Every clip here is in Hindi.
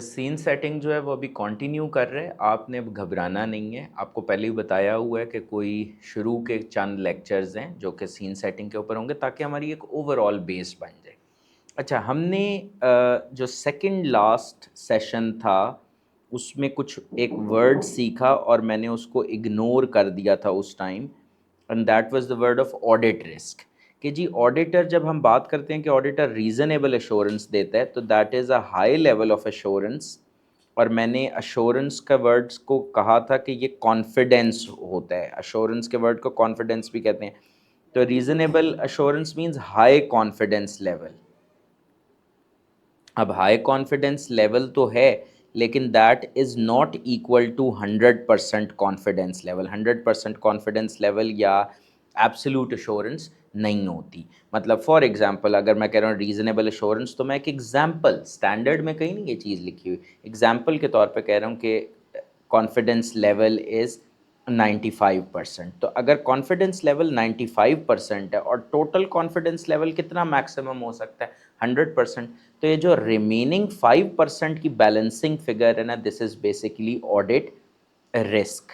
सीन सेटिंग जो है वो अभी कंटिन्यू कर रहे हैं। आपने अब घबराना नहीं है। आपको पहले ही बताया हुआ है कि कोई शुरू के चंद लेक्चर्स हैं जो कि सीन सेटिंग के ऊपर होंगे ताकि हमारी एक ओवरऑल बेस बन जाए। अच्छा, हमने जो सेकंड लास्ट सेशन था उसमें कुछ एक वर्ड सीखा और मैंने उसको इग्नोर कर दिया था उस time, and that was the word of audit risk. कि जी ऑडिटर, जब हम बात करते हैं कि ऑडिटर रीज़नेबल एश्योरेंस देता है तो that is a high level of assurance. और मैंने अश्योरेंस का वर्ड्स को कहा था कि ये कॉन्फिडेंस होता है। अश्योरेंस के वर्ड को कॉन्फिडेंस भी कहते हैं। तो reasonable assurance means high confidence level. अब हाई कॉन्फिडेंस लेवल तो है, लेकिन that is not equal to 100% confidence level. 100% confidence level या एब्सोल्यूट एश्योरेंस नहीं होती। मतलब फॉर एग्जांपल अगर मैं कह रहा हूँ रीजनेबल एश्योरेंस, तो मैं एक एग्जांपल, स्टैंडर्ड में कहीं नहीं ये चीज़ लिखी हुई, एग्जांपल के तौर पे कह रहा हूँ कि कॉन्फिडेंस लेवल इज़ 95%। तो अगर कॉन्फिडेंस लेवल 95% है और टोटल कॉन्फिडेंस लेवल कितना मैक्सिमम हो सकता है, 100%। तो ये जो रिमेनिंग 5% की बैलेंसिंग फिगर है ना, this is basically audit risk.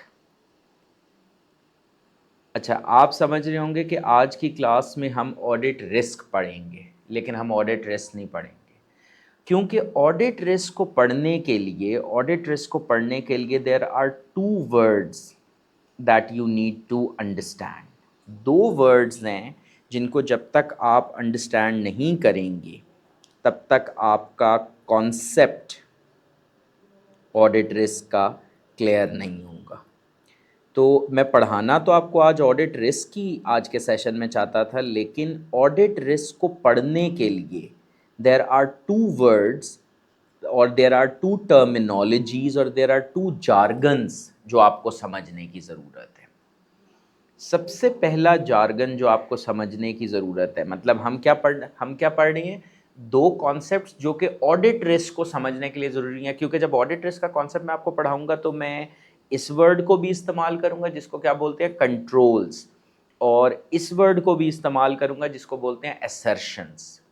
अच्छा, आप समझ रहे होंगे कि आज की क्लास में हम ऑडिट रिस्क पढ़ेंगे, लेकिन हम ऑडिट रिस्क नहीं पढ़ेंगे। क्योंकि ऑडिट रिस्क को पढ़ने के लिए there are two words that you need to understand. दो वर्ड्स हैं जिनको जब तक आप अंडरस्टैंड नहीं करेंगे तब तक आपका कॉन्सेप्ट ऑडिट रिस्क का क्लियर नहीं होगा। तो मैं पढ़ाना तो आपको आज ऑडिट रिस्क ही आज के सेशन में चाहता था, लेकिन ऑडिट रिस्क को पढ़ने के लिए देर आर टू वर्ड्स और देर आर टू टर्मिनोलॉजीज और देर आर टू जार्गन्स जो आपको समझने की ज़रूरत है। सबसे पहला जार्गन जो आपको समझने की ज़रूरत है, मतलब हम क्या पढ़ रहे हैं, दो कॉन्सेप्ट्स जो कि ऑडिट रिस्क को समझने के लिए ज़रूरी है। क्योंकि जब ऑडिट रिस्क का कॉन्सेप्ट मैं आपको पढ़ाऊंगा तो मैं इस वर्ड को भी इस्तेमाल करूंगा जिसको क्या बोलते हैं, कंट्रोल्स, और इस वर्ड को भी इस्तेमाल करूंगा जिसको बोलते हैं असर्शंस।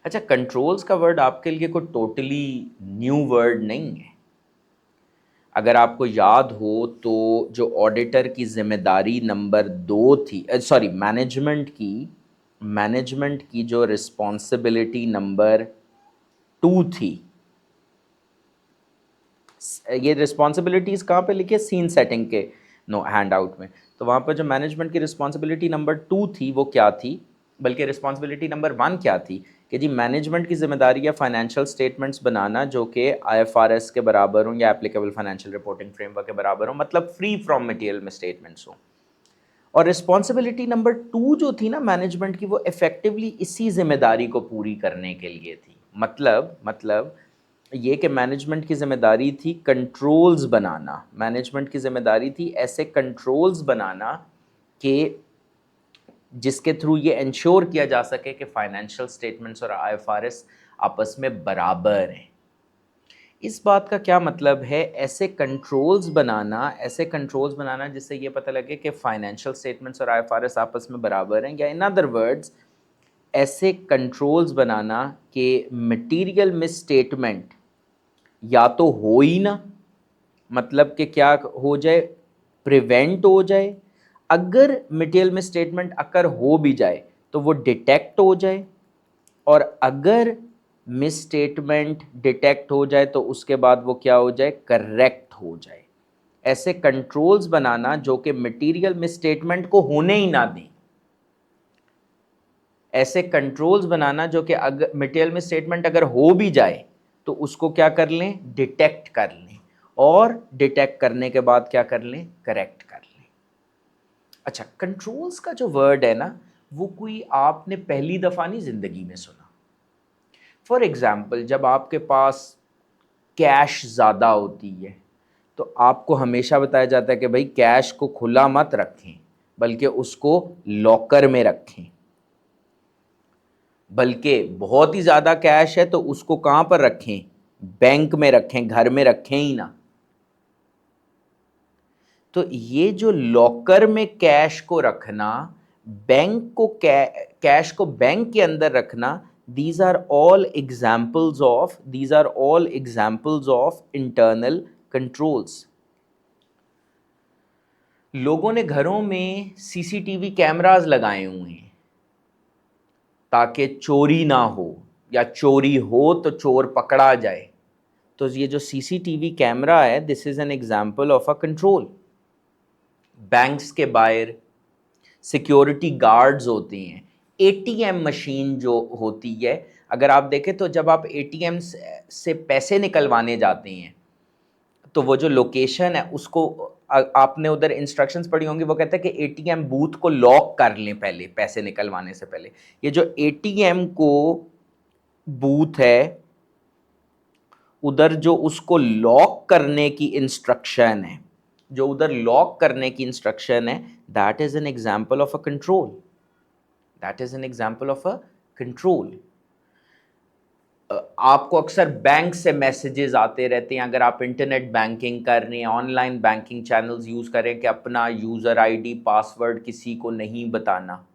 अच्छा, कंट्रोल्स का वर्ड आपके लिए कोई टोटली न्यू वर्ड नहीं है। अगर आपको याद हो तो जो ऑडिटर की जिम्मेदारी नंबर 2 थी, सॉरी मैनेजमेंट की जो रिस्पॉन्सिबिलिटी नंबर 2 थी, ये रिस्पॉन्सिबिलिटीज़ कहाँ पे लिखी है, सीन सेटिंग के नो हैंड आउट में। तो वहाँ पर जो मैनेजमेंट की रिस्पॉन्सिबिलिटी नंबर 2 थी वो क्या थी, बल्कि रिस्पॉन्सिबिलिटी नंबर 1 क्या थी, कि जी मैनेजमेंट की जिम्मेदारी है फाइनेंशियल स्टेटमेंट्स बनाना जो कि IFRS के बराबर हों या एप्लीकेबल फाइनेंशियल रिपोर्टिंग फ्रेमवर्क के बराबर हों, मतलब फ्री फ्रॉम मटेरियल में स्टेटमेंट्स हों। और रिस्पॉन्सिबिलिटी नंबर 2 जो थी ना मैनेजमेंट की, वो इफेक्टिवली इसी जिम्मेदारी को पूरी करने के लिए थी। मतलब ये कि मैनेजमेंट की जिम्मेदारी थी कंट्रोल्स बनाना, मैनेजमेंट की जिम्मेदारी थी ऐसे कंट्रोल्स बनाना कि जिसके थ्रू ये इंश्योर किया जा सके कि फाइनेंशियल स्टेटमेंट्स और IFRS आपस में बराबर हैं। इस बात का क्या मतलब है, ऐसे कंट्रोल्स बनाना जिससे ये पता लगे कि फाइनेंशियल स्टेटमेंट्स और IFRS आपस में बराबर हैं, या इन अदर वर्ड्स ऐसे कंट्रोल्स बनाना कि मटेरियल मिस स्टेटमेंट या तो हो ही ना, मतलब कि क्या हो जाए, प्रिवेंट हो जाए। अगर मटेरियल मिस स्टेटमेंट अगर हो भी जाए तो वो डिटेक्ट हो जाए, और अगर मिस स्टेटमेंट डिटेक्ट हो जाए तो उसके बाद वो क्या हो जाए, करेक्ट हो जाए। ऐसे कंट्रोल्स बनाना जो कि मटेरियल मिस स्टेटमेंट को होने ही ना दें। ऐसे कंट्रोल्स बनाना जो कि अगर मटेरियल मिस स्टेटमेंट अगर हो भी जाए तो उसको क्या कर लें, डिटेक्ट कर लें, और डिटेक्ट करने के बाद क्या कर लें, करेक्ट कर लें। अच्छा, कंट्रोल्स का जो वर्ड है ना, वो कोई आपने पहली दफ़ा नहीं ज़िंदगी में सुना। फॉर एग्ज़ाम्पल, जब आपके पास कैश ज़्यादा होती है तो आपको हमेशा बताया जाता है कि भाई कैश को खुला मत रखें, बल्कि उसको लॉकर में रखें। बल्कि बहुत ही ज़्यादा कैश है तो उसको कहाँ पर रखें, बैंक में रखें, घर में रखें ही ना। तो ये जो लॉकर में कैश को रखना, बैंक को कैश को बैंक के अंदर रखना, these are all examples of internal controls. लोगों ने घरों में सीसीटीवी कैमरास लगाए हुए हैं ताकि चोरी ना हो, या चोरी हो तो चोर पकड़ा जाए। तो ये जो सीसीटीवी कैमरा है, this is an example of a control. Banks के बाहर सिक्योरिटी गार्ड्स होते हैं। एटीएम मशीन जो होती है, अगर आप देखें तो जब आप एटीएम से पैसे निकलवाने जाते हैं तो वो जो लोकेशन है उसको आपने उधर इंस्ट्रक्शंस पढ़ी होंगी, वो कहता है कि एटीएम बूथ को लॉक कर लें पहले, पैसे निकलवाने से पहले। ये जो एटीएम को बूथ है, उधर जो उसको लॉक करने की इंस्ट्रक्शन है, जो उधर लॉक करने की इंस्ट्रक्शन है, that is an example of a control. That is an example of a control. आपको अक्सर बैंक से मैसेजेस आते रहते हैं, अगर आप इंटरनेट बैंकिंग कर रहे हैं, ऑनलाइन बैंकिंग चैनल्स यूज़ करें, कि अपना यूज़र आईडी पासवर्ड किसी को नहीं बताना।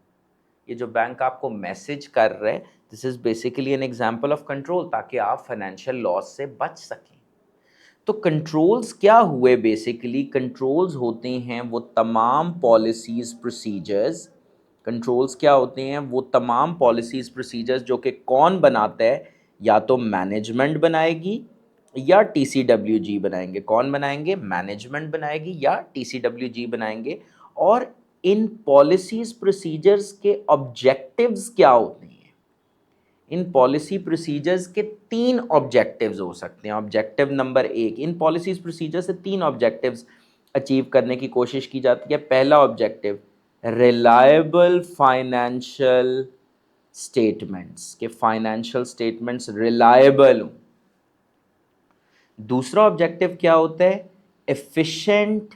ये जो बैंक आपको मैसेज कर रहे हैं, this is basically an example of control, ताकि आप फाइनेंशियल लॉस से बच सकें। तो कंट्रोल्स क्या हुए? बेसिकली कंट्रोल्स होते हैं वो तमाम पॉलिसीज़ प्रोसीजर्स। कंट्रोल्स क्या होते हैं? वो तमाम पॉलिसीज़ प्रोसीजर्स जो कि कौन बनाता है, या तो मैनेजमेंट बनाएगी या टीसीडब्ल्यूजी बनाएंगे। कौन बनाएंगे? मैनेजमेंट बनाएगी या टीसीडब्ल्यूजी बनाएंगे। और इन पॉलिसीज़ प्रोसीजर्स के ऑब्जेक्टिव्स क्या होते हैं? इन पॉलिसी प्रोसीजर्स के 3 ऑब्जेक्टिव्स हो सकते हैं। ऑब्जेक्टिव नंबर 1, इन पॉलिसीज प्रोसीजर से 3 ऑब्जेक्टिव्स अचीव करने की कोशिश की जाती है। पहला ऑब्जेक्टिव, रिलायबल फाइनेंशियल स्टेटमेंट्स, के फाइनेंशियल स्टेटमेंट्स रिलायबल हों। दूसरा ऑब्जेक्टिव क्या होता है? Efficient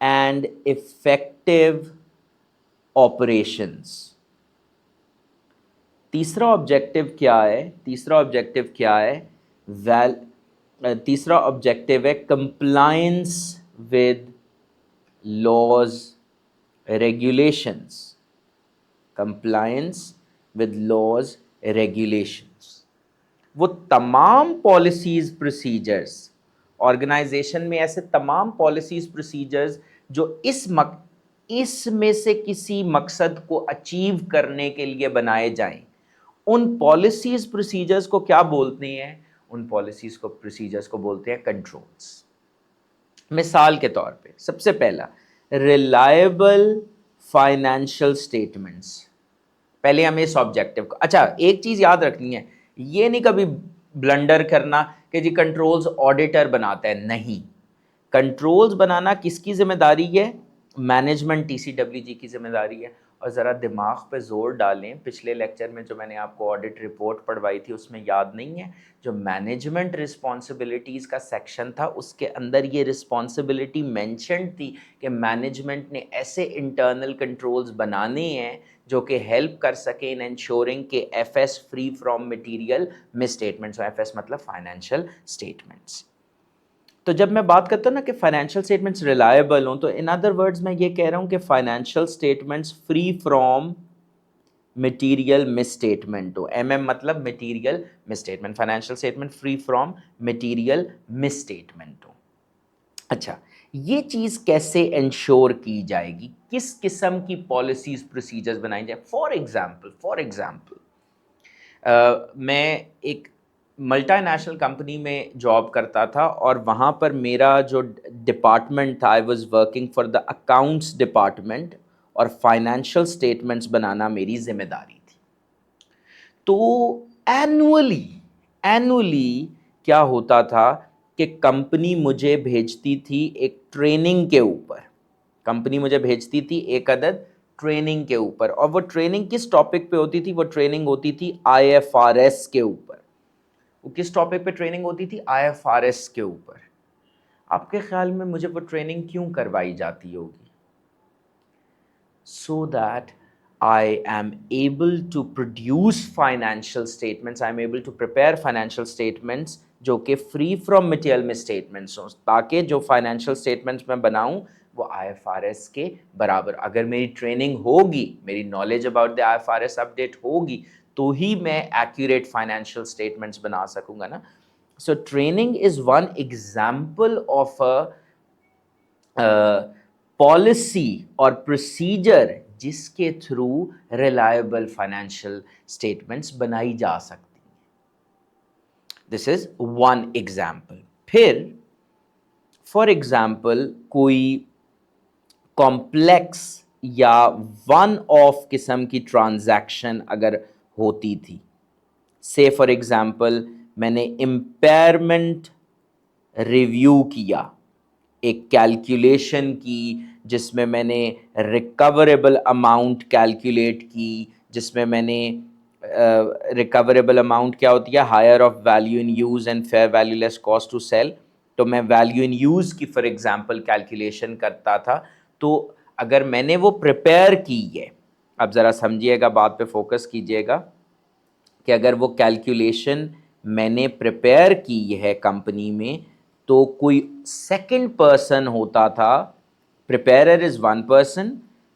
and effective operations. तीसरा ऑब्जेक्टिव क्या है? तीसरा ऑब्जेक्टिव क्या है? तीसरा ऑब्जेक्टिव है compliance with laws regulations. Compliance with laws regulations. वो तमाम पॉलिसीज प्रोसीजर्स, ऑर्गेनाइजेशन में ऐसे तमाम पॉलिसीज प्रोसीजर्स जो इसमें से किसी मकसद को अचीव करने के लिए बनाए जाएं, उन पॉलिसीज प्रोसीजर्स को क्या बोलते हैं? उन पॉलिसीज को प्रोसीजर्स को बोलते हैं कंट्रोल्स। मिसाल के तौर पे सबसे पहला, रिलायबल फाइनेंशियल स्टेटमेंट्स। पहले हमें इस ऑब्जेक्टिव को, अच्छा एक चीज याद रखनी है, ये नहीं कभी ब्लंडर करना कि जी कंट्रोल्स ऑडिटर बनाता है। नहीं, कंट्रोल्स बनाना किसकी जिम्मेदारी है? मैनेजमेंट टीसीडब्ल्यूजी की जिम्मेदारी है। और ज़रा दिमाग पे ज़ोर डालें, पिछले लेक्चर में जो मैंने आपको ऑडिट रिपोर्ट पढ़वाई थी उसमें याद नहीं है, जो मैनेजमेंट रिस्पॉन्सिबिलिटीज़ का सेक्शन था उसके अंदर ये रिस्पॉन्सिबिलिटी मेंशन थी कि मैनेजमेंट ने ऐसे इंटरनल कंट्रोल्स बनाने हैं जो कि हेल्प कर सके इन इंश्योरिंग के FS free from material misstatements. FS मतलब फाइनेंशियल स्टेटमेंट्स। तो जब मैं बात करता हूँ ना कि फाइनेंशियल स्टेटमेंट्स रिलायबल हों, तो इन अदर वर्ड्स मैं ये कह रहा हूँ कि financial statements free from material misstatement हो। एमएम मतलब material misstatement. Financial statement free from material misstatement हो। अच्छा, ये चीज़ कैसे इंश्योर की जाएगी? किस किस्म की पॉलिसीज प्रोसीजर्स बनाई जाए? फॉर एग्जाम्पल मैं एक मल्टीनेशनल कंपनी में जॉब करता था और वहाँ पर मेरा जो डिपार्टमेंट था, I was working for the accounts department, और फाइनेंशियल स्टेटमेंट्स बनाना मेरी जिम्मेदारी थी। तो एनुअली एनुअली क्या होता था कि कंपनी मुझे भेजती थी एक ट्रेनिंग के ऊपर। कंपनी मुझे भेजती थी एक अदद ट्रेनिंग के ऊपर, और वो ट्रेनिंग किस टॉपिक पे होती थी? वो ट्रेनिंग होती थी आईएफआरएस के ऊपर। वो किस टॉपिक पे ट्रेनिंग होती थी? आईएफआरएस के ऊपर। आपके ख्याल में मुझे वो ट्रेनिंग क्यों करवाई जाती होगी? so that I am able to produce financial statements, I am able to prepare financial statements जो कि फ्री फ्रॉम मटेरियल मिसस्टेटमेंट्स हों, ताकि जो फाइनेंशियल स्टेटमेंट्स मैं बनाऊं वो आईएफआरएस के बराबर। अगर मेरी ट्रेनिंग होगी, मेरी knowledge about the IFRS update होगी, तो ही मैं एक्यूरेट फाइनेंशियल स्टेटमेंट्स बना सकूंगा ना। So training is one example of a policy और प्रोसीजर जिसके थ्रू रिलायबल फाइनेंशियल स्टेटमेंट्स बनाई जा सकती हैं। This is one example. फिर फॉर एग्जाम्पल कोई कॉम्प्लेक्स या वन ऑफ किस्म की ट्रांजैक्शन अगर होती थी, से फॉर एग्जाम्पल मैंने इम्पेयरमेंट रिव्यू किया, एक कैलकुलेशन की जिसमें मैंने रिकवरेबल अमाउंट कैलकुलेट की, जिसमें मैंने रिकवरेबल अमाउंट क्या होती है, higher of value in use and fair value less cost to sell. तो मैं वैल्यू इन यूज़ की फॉर एग्जांपल कैलकुलेशन करता था। तो अगर मैंने वो प्रिपेयर की है, अब ज़रा समझिएगा, बात पे फोकस कीजिएगा कि अगर वो कैलकुलेशन मैंने प्रिपेयर की है कंपनी में, तो कोई सेकंड पर्सन होता था, प्रिपेयरर इज़ वन पर्सन,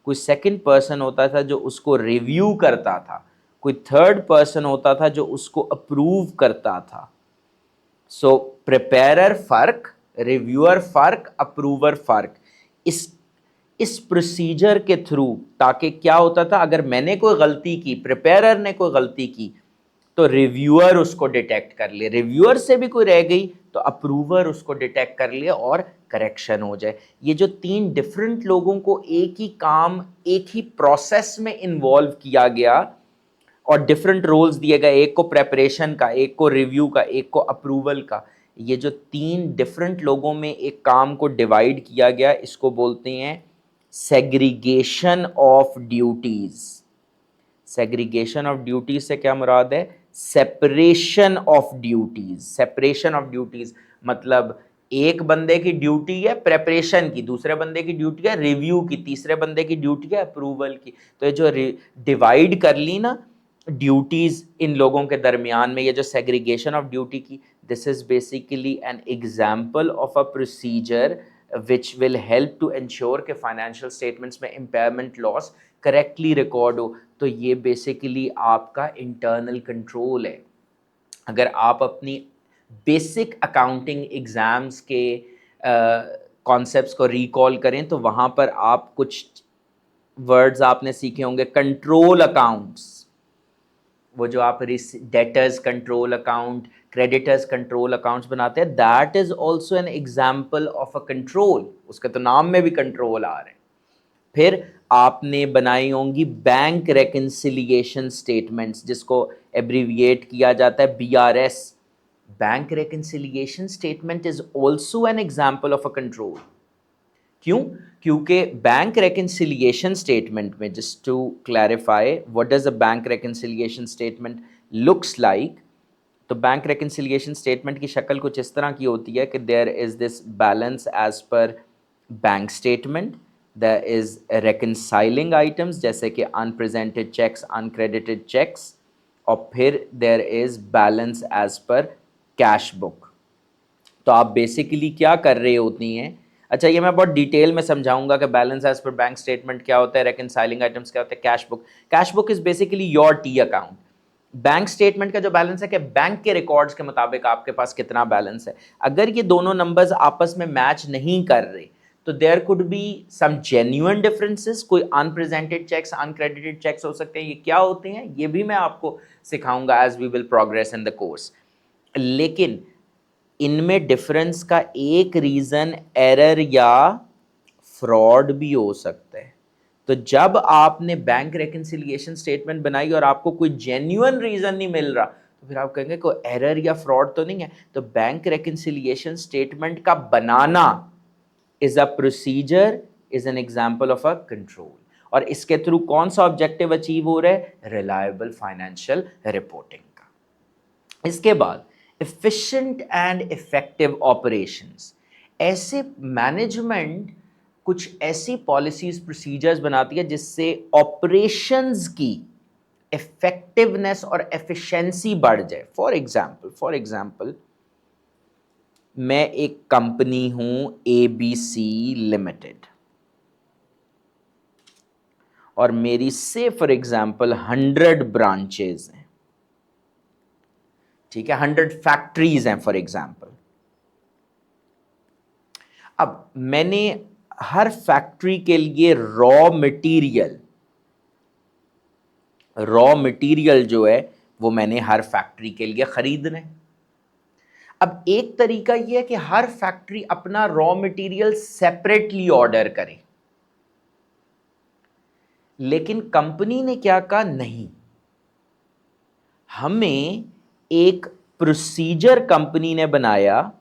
कोई सेकंड पर्सन होता था जो उसको रिव्यू करता था, कोई थर्ड पर्सन होता था जो उसको अप्रूव करता था। सो प्रिपेयरर फर्क, रिव्यूअर फर्क, अप्रूवर फर्क। इस प्रोसीजर के थ्रू, ताकि क्या होता था, अगर मैंने कोई गलती की, प्रिपेयरर ने कोई गलती की, तो रिव्यूअर उसको डिटेक्ट कर ले, रिव्यूअर से भी कोई रह गई तो अप्रूवर उसको डिटेक्ट कर ले और करेक्शन हो जाए। ये जो तीन डिफरेंट लोगों को एक ही काम, एक ही प्रोसेस में इन्वॉल्व किया गया और डिफरेंट रोल्स दिए गए, एक को प्रेपरेशन का, एक को रिव्यू का, एक को अप्रूवल का, ये जो तीन डिफरेंट लोगों में एक काम को डिवाइड किया गया, इसको बोलते हैं segregation of duties. Segregation of duties से क्या मुराद है, separation of duties. Separation of duties मतलब एक बंदे की ड्यूटी है प्रेपरेशन की, दूसरे बंदे की ड्यूटी है रिव्यू की, तीसरे बंदे की ड्यूटी है अप्रूवल की। तो ये जो डिवाइड कर ली ना ड्यूटीज इन लोगों के दरमियान में, ये जो सेग्रीगेशन ऑफ ड्यूटी की, this is basically an example of a procedure which will help to ensure के फाइनेंशियल स्टेटमेंट्स में इम्पेयरमेंट लॉस करेक्टली रिकॉर्ड हो। तो ये बेसिकली आपका इंटरनल कंट्रोल है। अगर आप अपनी बेसिक अकाउंटिंग एग्ज़ाम्स के कॉन्सेप्ट्स को रिकॉल करें तो वहाँ पर आप कुछ वर्ड्स आपने सीखे होंगे, कंट्रोल अकाउंट्स, वो जो आप debtors control account, creditors control accounts बनाते हैं, that is also an example of a control, उसके तो नाम में भी कंट्रोल आ रहे हैं। फिर आपने बनाई होंगी बैंक रेकन्सिलिएशन स्टेटमेंट्स, जिसको एब्रीविएट किया जाता है BRS। Bank reconciliation statement is also an example of a control. क्यों? क्योंकि बैंक रेकन्सिलिएशन स्टेटमेंट में, just to clarify what does a bank reconciliation statement looks like, तो बैंक रेकन्सिलिएशन स्टेटमेंट की शक्ल कुछ इस तरह की होती है कि there is this balance as per bank statement, there is reconciling items जैसे कि अनप्रेजेंटेड चेक्स, अनक्रेडिटेड चेक्स, और फिर there is balance as per cash book. तो आप बेसिकली क्या कर रहे होती हैं, अच्छा ये मैं बहुत डिटेल में समझाऊंगा कि balance as per bank statement क्या होता है, रेकन्साइलिंग आइटम्स क्या होता है, cash book. Cash book is basically your T account. Bank statement का जो बैलेंस है कि बैंक के रिकॉर्ड्स के मुताबिक आपके पास कितना बैलेंस है। अगर ये दोनों नंबर्स आपस में मैच नहीं कर रहे तो there could be some genuine differences, कोई अनप्रेजेंटेड चेक्स, अनक्रेडिटेड चेक्स हो सकते हैं। ये क्या होते हैं ये भी मैं आपको सिखाऊंगा as we will progress in the course. लेकिन इनमें डिफरेंस का एक रीज़न एरर या फ्रॉड भी हो सकता है। तो जब आपने बैंक रेकन्सिलिएशन स्टेटमेंट बनाई और आपको कोई जेन्युइन रीज़न नहीं मिल रहा, तो फिर आप कहेंगे कोई एरर या फ्रॉड तो नहीं है। तो बैंक रेकन्सिलिएशन स्टेटमेंट का बनाना is a procedure, is an example of a control. और इसके थ्रू कौन सा ऑब्जेक्टिव अचीव हो रहा है, रिलायबल फाइनेंशियल रिपोर्टिंग का। इसके बाद efficient and effective operations, ऐसे मैनेजमेंट कुछ ऐसी पॉलिसीज प्रोसीजर्स बनाती है जिससे ऑपरेशंस की इफेक्टिवनेस और एफिशिएंसी बढ़ जाए। फॉर एग्जाम्पल मैं एक कंपनी हूं ABC लिमिटेड, और मेरी से फॉर एग्जाम्पल 100 ब्रांचेज हैं। ठीक है, 100 फैक्ट्रीज हैं फॉर एग्जाम्पल। अब मैंने हर फैक्ट्री के लिए रॉ मटेरियल जो है वो मैंने हर फैक्ट्री के लिए खरीदना है। अब एक तरीका यह है कि हर फैक्ट्री अपना रॉ मटेरियल सेपरेटली ऑर्डर करे, लेकिन कंपनी ने क्या कहा, नहीं, हमें एक प्रोसीजर कंपनी ने बनाया।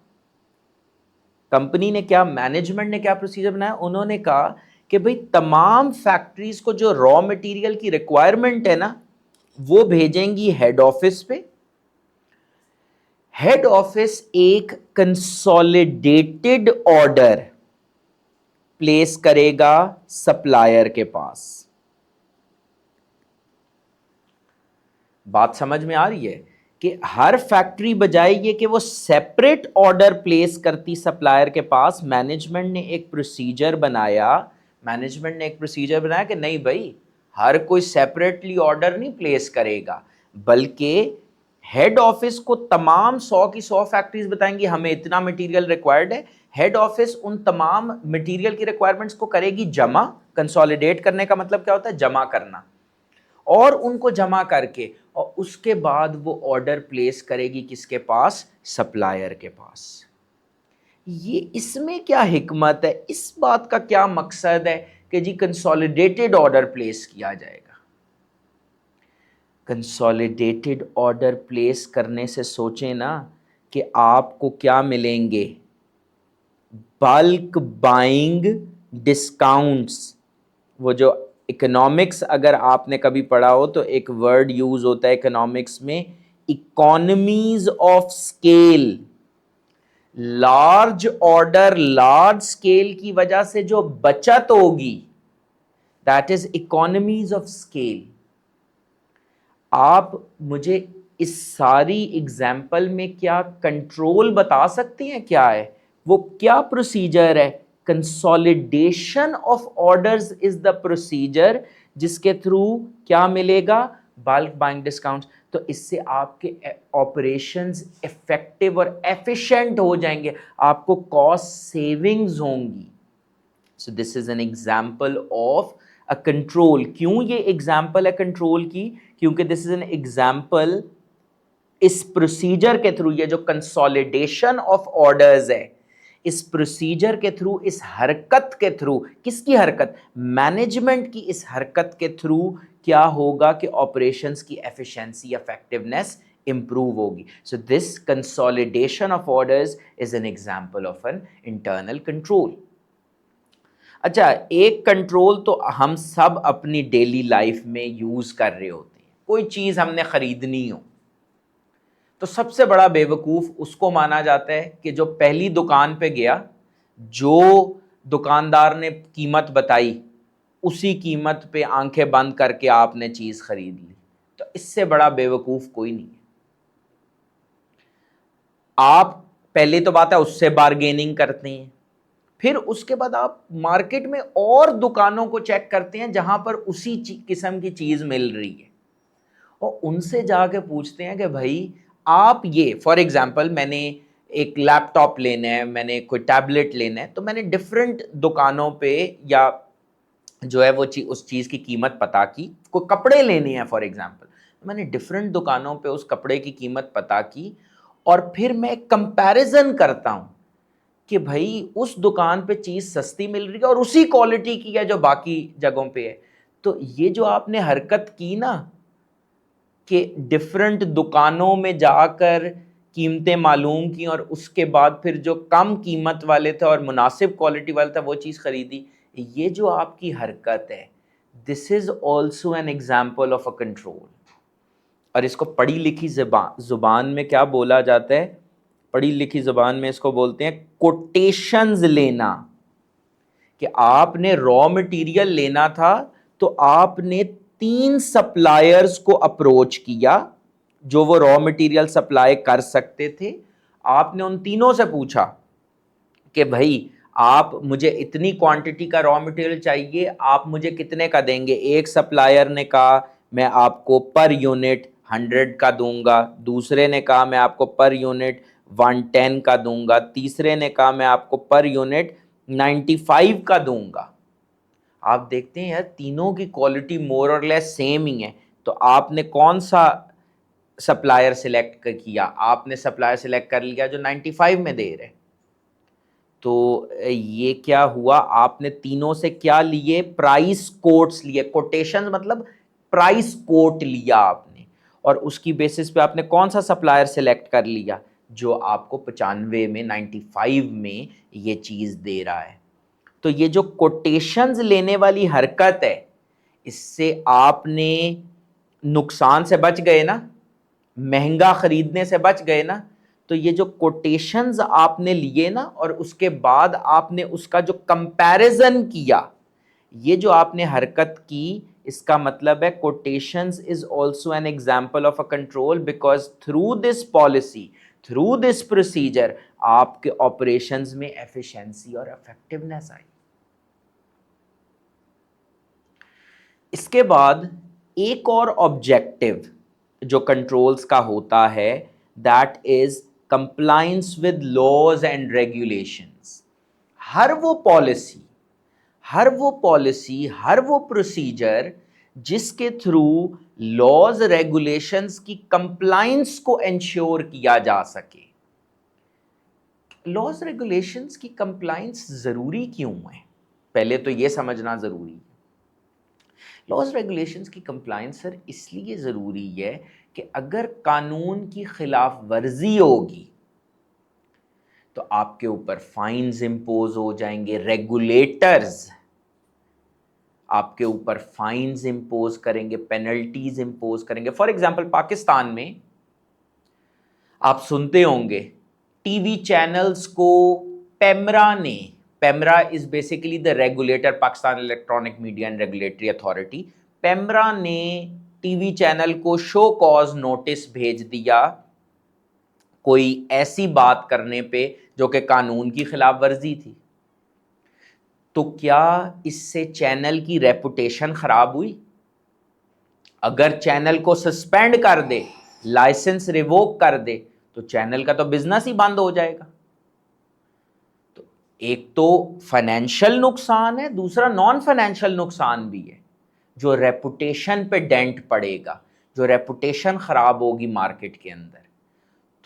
कंपनी ने क्या, मैनेजमेंट ने क्या प्रोसीजर बनाया, उन्होंने कहा कि भाई तमाम फैक्ट्रीज को जो रॉ मटेरियल की रिक्वायरमेंट है ना, वो भेजेंगी हेड ऑफिस पे। हेड ऑफिस एक कंसोलिडेटेड ऑर्डर प्लेस करेगा सप्लायर के पास। बात समझ में आ रही है कि हर फैक्ट्री बजाय ये कि वो सेपरेट ऑर्डर प्लेस करती सप्लायर के पास, मैनेजमेंट ने एक प्रोसीजर बनाया कि नहीं भाई, हर कोई सेपरेटली ऑर्डर नहीं प्लेस करेगा, बल्कि हेड ऑफिस को तमाम 100 की 100 फैक्ट्रीज बताएंगी हमें इतना मटेरियल रिक्वायर्ड है। हेड ऑफिस उन तमाम मटेरियल की रिक्वायरमेंट्स को करेगी जमा। कंसोलिडेट करने का मतलब क्या होता है, जमा करना। और उनको जमा करके और उसके बाद वो ऑर्डर प्लेस करेगी किसके पास, सप्लायर के पास। ये इसमें क्या हिकमत है, इस बात का क्या मकसद है कि जी कंसोलिडेटेड ऑर्डर प्लेस किया जाएगा। कंसोलिडेटेड ऑर्डर प्लेस करने से सोचें ना कि आपको क्या मिलेंगे, बल्क बाइंग डिस्काउंट्स। वो जो इकोनॉमिक्स अगर आपने कभी पढ़ा हो तो एक वर्ड यूज होता है इकोनॉमिक्स में, economies of scale. Large order, large scale की वजह से जो बचत होगी, that is economies of scale. आप मुझे इस सारी एग्जाम्पल में क्या कंट्रोल बता सकती हैं, क्या है वो, क्या प्रोसीजर है? Consolidation of orders is the procedure जिसके थ्रू क्या मिलेगा, बल्क बाइंग डिस्काउंट्स। तो इससे आपके ऑपरेशंस इफेक्टिव और एफिशिएंट हो जाएंगे, आपको कॉस्ट सेविंग्स होंगी। So this is an example of a control. क्यों ये एग्जाम्पल है कंट्रोल की? क्योंकि दिस इज एन एग्जाम्पल, इस प्रोसीजर के थ्रू, ये जो कंसोलिडेशन ऑफ ऑर्डर्स है, इस प्रोसीजर के थ्रू, इस हरकत के थ्रू, किसकी हरकत, मैनेजमेंट की इस हरकत के थ्रू क्या होगा कि ऑपरेशंस की एफिशिएंसी, इफेक्टिवनेस इंप्रूव होगी। So this consolidation of orders is an example of an internal control. अच्छा, एक कंट्रोल तो हम सब अपनी डेली लाइफ में यूज कर रहे होते हैं। कोई चीज हमने खरीदनी हो तो सबसे बड़ा बेवकूफ़ उसको माना जाता है कि जो पहली दुकान पे गया, जो दुकानदार ने कीमत बताई, उसी कीमत पे आंखें बंद करके आपने चीज़ खरीद ली। तो इससे बड़ा बेवकूफ़ कोई नहीं है। आप पहले तो बात है उससे बार्गेनिंग करते हैं, फिर उसके बाद आप मार्केट में और दुकानों को चेक करते हैं जहां पर उसी किस्म की चीज़ मिल रही है, और उनसे जाके पूछते हैं कि भाई आप ये, फॉर एग्जांपल मैंने एक लैपटॉप लेना है, मैंने कोई टैबलेट लेना है, तो मैंने डिफरेंट दुकानों पे या जो है वो उस चीज़ की कीमत पता की। कोई कपड़े लेने हैं फॉर एग्जांपल, तो मैंने डिफरेंट दुकानों पे उस कपड़े की कीमत पता की, और फिर मैं कंपैरिजन करता हूँ कि भाई उस दुकान पे चीज़ सस्ती मिल रही है और उसी क्वालिटी की है जो बाकी जगहों पे है। तो ये जो आपने हरकत की ना कि डिफरेंट दुकानों में जाकर कीमतें मालूम की और उसके बाद फिर जो कम कीमत वाले थे और मुनासिब क्वालिटी वाला था वो चीज़ ख़रीदी, ये जो आपकी हरकत है, this is also an example of a control. और इसको पढ़ी लिखी ज़ुबान में क्या बोला जाता है? पढ़ी लिखी ज़ुबान में इसको बोलते हैं कोटेशंस लेना। कि आपने रॉ मटेरियल लेना था तो आपने 3 सप्लायर्स को अप्रोच किया जो वो रॉ मटेरियल सप्लाई कर सकते थे। आपने उन तीनों से पूछा कि भाई आप मुझे इतनी क्वांटिटी का रॉ मटेरियल चाहिए, आप मुझे कितने का देंगे? एक सप्लायर ने कहा मैं आपको पर यूनिट 100 का दूंगा, दूसरे ने कहा मैं आपको पर यूनिट 110 का दूंगा, तीसरे ने कहा मैं आपको पर यूनिट 95 का दूंगा। आप देखते हैं यार तीनों की क्वालिटी मोर और लेस सेम ही है, तो आपने कौन सा सप्लायर सिलेक्ट किया? आपने सप्लायर सिलेक्ट कर लिया जो 95 में दे रहे। तो ये क्या हुआ, आपने तीनों से क्या लिए? प्राइस कोट्स लिए। कोटेशन मतलब प्राइस कोट लिया आपने, और उसकी बेसिस पे आपने कौन सा सप्लायर सिलेक्ट कर लिया जो आपको 95 में 95 में ये चीज़ दे रहा है। तो ये जो कोटेशंस लेने वाली हरकत है, इससे आपने नुकसान से बच गए ना, महंगा खरीदने से बच गए ना। तो ये जो कोटेशंस आपने लिए ना और उसके बाद आपने उसका जो कंपैरिजन किया, ये जो आपने हरकत की, इसका मतलब है quotations is also an example of a control, because through this policy, through this procedure आपके ऑपरेशंस में एफिशिएंसी और इफेक्टिवनेस आई। इसके बाद एक और ऑब्जेक्टिव जो कंट्रोल्स का होता है, that is compliance with laws and regulations. हर वो पॉलिसी, हर वो प्रोसीजर जिसके थ्रू लॉज रेगुलेशंस की कंप्लायंस को इंश्योर किया जा सके। लॉज रेगुलेशंस की कंप्लायंस जरूरी क्यों है, पहले तो ये समझना जरूरी है। लॉज रेगुलेशंस की कंप्लायंस सर इसलिए ज़रूरी है कि अगर कानून की खिलाफ वर्जी होगी तो आपके ऊपर फाइन्स इंपोज हो जाएंगे, रेगुलेटर्स आपके ऊपर फाइन्स इंपोज करेंगे, पेनल्टीज इंपोज करेंगे। फॉर एग्जांपल पाकिस्तान में आप सुनते होंगे टीवी चैनल्स को पेमरा ने, PEMRA is basically the regulator, Pakistan electronic media and regulatory authority, PEMRA ने टीवी चैनल को शो कॉज नोटिस भेज दिया कोई ऐसी बात करने पे जो कि कानून की खिलाफ वर्जी थी। तो क्या इससे चैनल की रेपुटेशन खराब हुई? अगर चैनल को सस्पेंड कर दे, लाइसेंस रिवोक कर दे, तो चैनल का तो बिजनेस ही बंद हो जाएगा। तो एक तो फाइनेंशियल नुकसान है, दूसरा नॉन फाइनेंशियल नुकसान भी है, जो रेपुटेशन पे डेंट पड़ेगा, जो रेपुटेशन खराब होगी मार्केट के अंदर।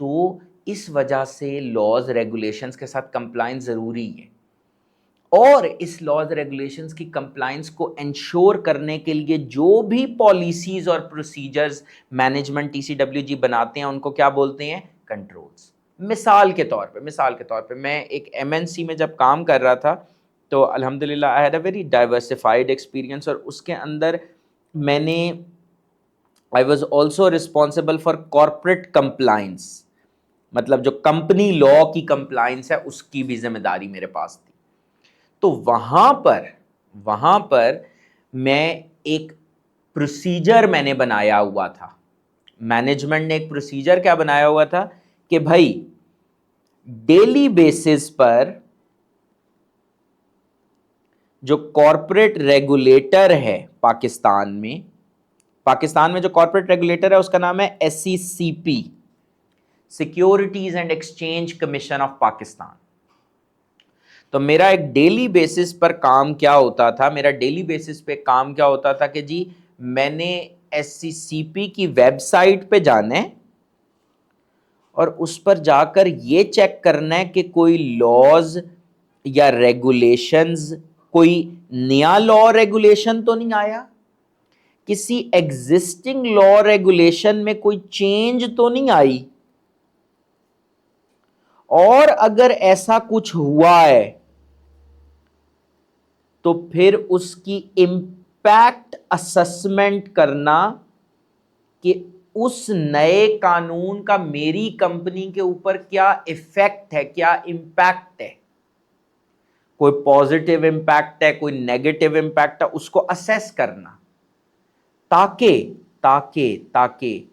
तो इस वजह से लॉज रेगुलेशंस के साथ कंप्लायंस ज़रूरी है, और इस लॉज रेगुलेशंस की कंप्लायंस को इंश्योर करने के लिए जो भी पॉलिसीज और प्रोसीजर्स मैनेजमेंट टीसीडब्ल्यूजी बनाते हैं उनको क्या बोलते हैं? कंट्रोल्स। मिसाल के तौर पे मैं एक एमएनसी में जब काम कर रहा था तो अल्हम्दुलिल्लाह I had a very diversified experience, और उसके अंदर मैंने I was also responsible for corporate compliance, मतलब जो कंपनी लॉ की कंप्लायंस है उसकी भी जिम्मेदारी मेरे पास थी। तो वहां पर मैं एक प्रोसीजर मैंने बनाया हुआ था, मैनेजमेंट ने एक प्रोसीजर क्या बनाया हुआ था कि भाई डेली बेसिस पर जो कॉरपोरेट रेगुलेटर है पाकिस्तान में जो कॉरपोरेट रेगुलेटर है उसका नाम है SECP, securities and exchange commission of Pakistan. तो मेरा एक डेली बेसिस पर काम क्या होता था, मेरा डेली बेसिस पे काम क्या होता था कि जी मैंने SECP की वेबसाइट पे जाना है और उस पर जाकर ये चेक करना है कि कोई लॉज या रेगुलेशंस, कोई नया लॉ रेगुलेशन तो नहीं आया, किसी एग्जिस्टिंग लॉ रेगुलेशन में कोई चेंज तो नहीं आई, और अगर ऐसा कुछ हुआ है तो फिर उसकी इंपैक्ट असेसमेंट करना कि उस नए कानून का मेरी कंपनी के ऊपर क्या इफेक्ट है, क्या इंपैक्ट है, कोई पॉजिटिव इंपैक्ट है, कोई नेगेटिव इंपैक्ट है, उसको असेस करना, ताकि ताकि ताकि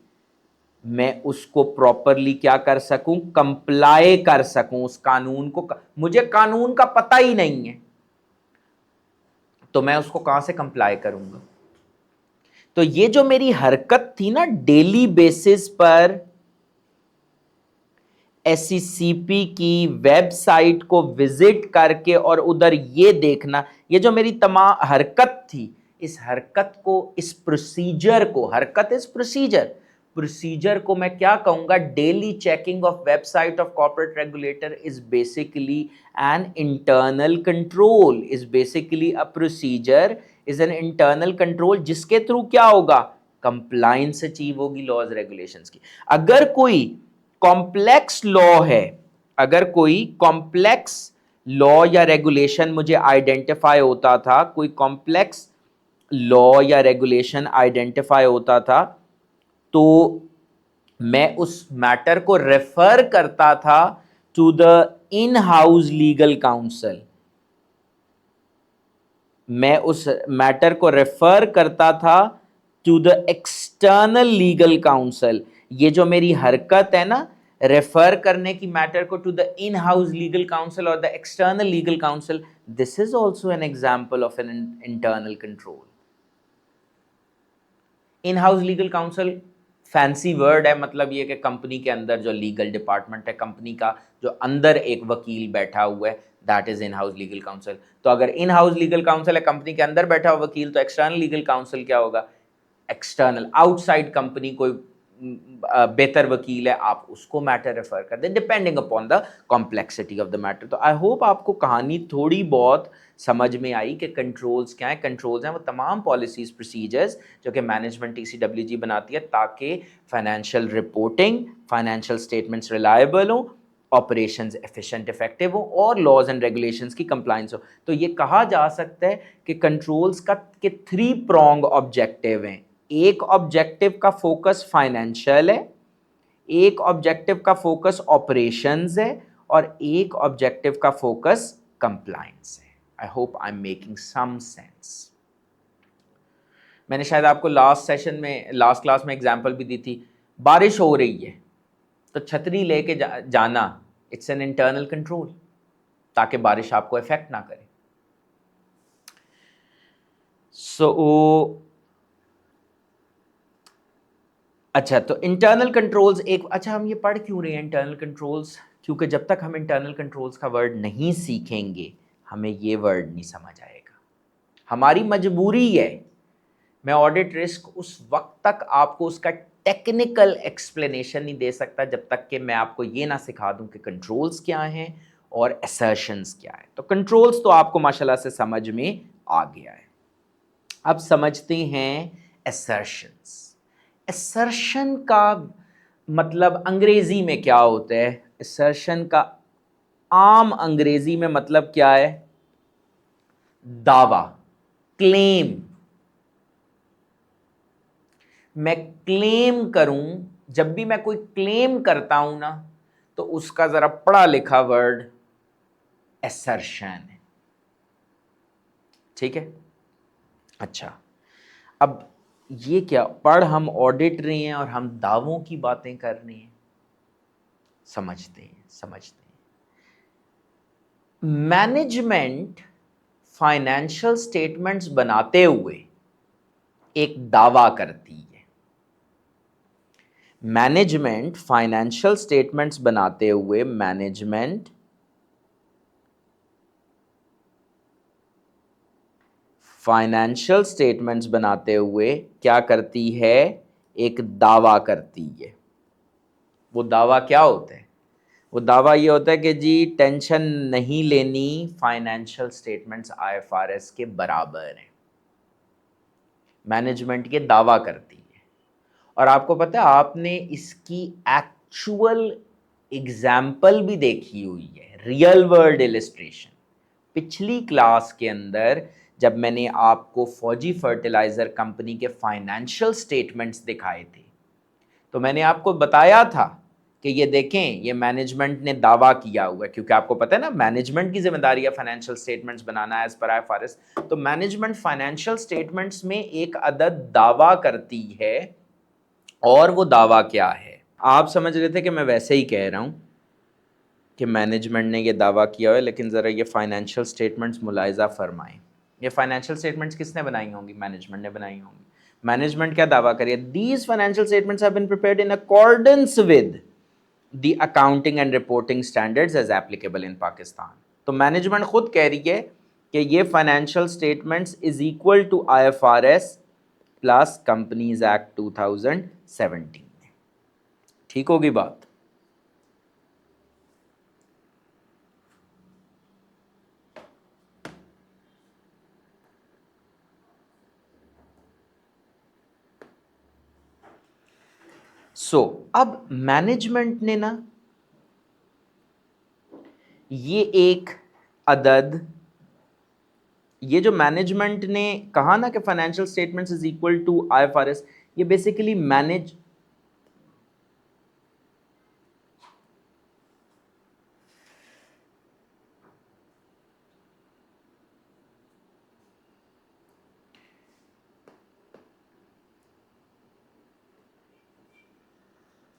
मैं उसको प्रॉपरली क्या कर सकूं, कंप्लाई कर सकूं उस कानून को। मुझे कानून का पता ही नहीं है तो मैं उसको कहां से कंप्लाई करूंगा? तो ये जो मेरी हरकत थी ना डेली बेसिस पर SECP की वेबसाइट को विजिट करके और उधर ये देखना, ये जो मेरी तमाम हरकत थी, इस हरकत को, इस प्रोसीजर को, हरकत इस प्रोसीजर को मैं क्या कहूंगा, daily checking of website of corporate regulator is basically N internal control, is basically a procedure, is N internal control, जिसके थ्रू क्या होगा, कंप्लायंस अचीव होगी लॉज रेगुलेशंस की। अगर कोई कॉम्प्लेक्स लॉ है, अगर कोई कॉम्प्लेक्स लॉ या रेगुलेशन मुझे आइडेंटिफाई होता था, कोई कॉम्प्लेक्स लॉ या रेगुलेशन आइडेंटिफाई होता था, तो मैं उस मैटर को रेफर करता था to the in house legal counsel, मैं उस मैटर को रेफर करता था to the external legal counsel. ये जो मेरी हरकत है ना, रेफर करने की मैटर को to the in house legal counsel और the external legal counsel, this is also an example of an internal control. In house legal counsel fancy word है, मतलब ये कि कंपनी के अंदर जो लीगल डिपार्टमेंट है, कंपनी का जो अंदर एक वकील बैठा हुआ है, that is in house legal council. तो अगर इन हाउस लीगल काउंसिल है, कंपनी के अंदर बैठा हुआ वकील, तो एक्सटर्नल लीगल काउंसिल क्या होगा, एक्सटर्नल आउटसाइड कंपनी कोई बेहतर वकील है, आप उसको मैटर रेफर कर दें depending upon the complexity of the matter. तो आई होप आपको कहानी थोड़ी बहुत समझ में आई कि कंट्रोल्स क्या है। कंट्रोल्स हैं वो तमाम पॉलिसीज प्रोसीजर्स जो कि मैनेजमेंट TCWG बनाती है ताकि financial reporting, financial statements reliable हो, ऑपरेशंस एफिशिएंट इफेक्टिव हो और लॉज एंड रेगुलेशंस की कंप्लायंस हो। तो ये कहा जा सकता है कि कंट्रोल्स का के 3 प्रॉन्ग ऑब्जेक्टिव हैं। एक ऑब्जेक्टिव का फोकस फाइनेंशियल है, एक ऑब्जेक्टिव का फोकस ऑपरेशंस है और एक ऑब्जेक्टिव का फोकस कंप्लायंस है। I hope I am making some sense. मैंने शायद आपको लास्ट सेशन में, लास्ट क्लास में एग्जांपल भी दी थी, बारिश हो रही है तो छतरी लेके जाना, इट्स एन इंटरनल कंट्रोल, ताकि बारिश आपको इफेक्ट ना करे। अच्छा, तो इंटरनल कंट्रोल्स एक, अच्छा हम ये पढ़ क्यों रहे हैं इंटरनल कंट्रोल्स, क्योंकि जब तक हम इंटरनल कंट्रोल्स का वर्ड नहीं सीखेंगे हमें ये वर्ड नहीं समझ आएगा। हमारी मजबूरी है, मैं ऑडिट रिस्क उस वक्त तक आपको उसका टेक्निकल एक्सप्लेनेशन नहीं दे सकता जब तक कि मैं आपको ये ना सिखा दूं कि कंट्रोल्स क्या हैं और असर्शंस क्या है। तो कंट्रोल्स तो आपको माशाल्लाह से समझ में आ गया है। अब समझते हैं असर्शंस। असर्शन का मतलब अंग्रेजी में क्या होता है, असर्शन का आम अंग्रेजी में मतलब क्या है, दावा, क्लेम। मैं क्लेम करूं, जब भी मैं कोई क्लेम करता हूं ना, तो उसका जरा पढ़ा लिखा वर्ड असर्शन है। ठीक है, अच्छा अब ये क्या, पढ़ हम ऑडिट रहे हैं और हम दावों की बातें कर रहे हैं। समझते हैं मैनेजमेंट फाइनेंशियल स्टेटमेंट्स बनाते हुए एक दावा करती है। मैनेजमेंट फाइनेंशियल स्टेटमेंट्स बनाते हुए मैनेजमेंट फाइनेंशियल स्टेटमेंट्स बनाते हुए क्या करती है, एक दावा करती है। वो दावा क्या होता है, वो दावा ये होता है कि जी टेंशन नहीं लेनी, फाइनेंशियल स्टेटमेंट्स IFRS के बराबर हैं। मैनेजमेंट ये दावा करती है और आपको पता है आपने इसकी एक्चुअल एग्जाम्पल भी देखी हुई है, रियल वर्ल्ड इलिस्ट्रेशन। पिछली क्लास के अंदर जब मैंने आपको फौजी फर्टिलाइजर कंपनी के फाइनेंशियल स्टेटमेंट्स दिखाए थे, तो मैंने आपको बताया था कि ये देखें, ये मैनेजमेंट ने दावा किया हुआ है, क्योंकि आपको पता है ना मैनेजमेंट की जिम्मेदारी है फाइनेंशियल स्टेटमेंट्स बनाना एज पर IFRS। तो मैनेजमेंट फाइनेंशियल स्टेटमेंट्स में एक अदद दावा करती है, और वो दावा क्या है, आप समझ रहे थे कि मैं वैसे ही कह रहा हूं कि मैनेजमेंट ने ये दावा किया हुआ है, लेकिन ज़रा ये फाइनेंशियल स्टेटमेंट्स मुलाहिजा फरमाएं। ये फाइनेंशियल स्टेटमेंट्स किसने बनाई होंगी, मैनेजमेंट ने बनाई होंगी। मैनेजमेंट क्या दावा करिए, these financial statements have been prepared in accordance with the accounting and reporting standards as applicable in Pakistan. तो मैनेजमेंट खुद कह रही है कि ये financial statements is equal to IFRS plus companies act 2017। ठीक होगी बात। अब मैनेजमेंट ने ना ये एक अदद, ये जो मैनेजमेंट ने कहा ना कि financial statements is equal to IFRS, ये बेसिकली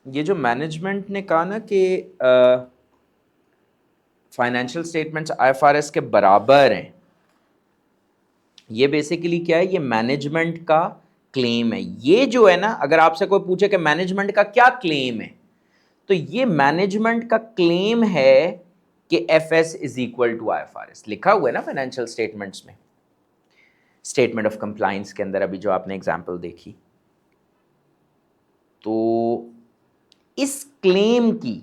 ये जो मैनेजमेंट ने कहा ना कि फाइनेंशियल स्टेटमेंट्स IFRS के बराबर हैं, ये बेसिकली क्या है, ये मैनेजमेंट का क्लेम है। ये जो है ना, अगर आपसे कोई पूछे कि मैनेजमेंट का क्या क्लेम है, तो ये मैनेजमेंट का क्लेम है कि FS is equal to IFRS। लिखा हुआ है ना फाइनेंशियल स्टेटमेंट्स में, स्टेटमेंट ऑफ कंप्लायंस के अंदर, अभी जो आपने एग्जांपल देखी। तो इस क्लेम की,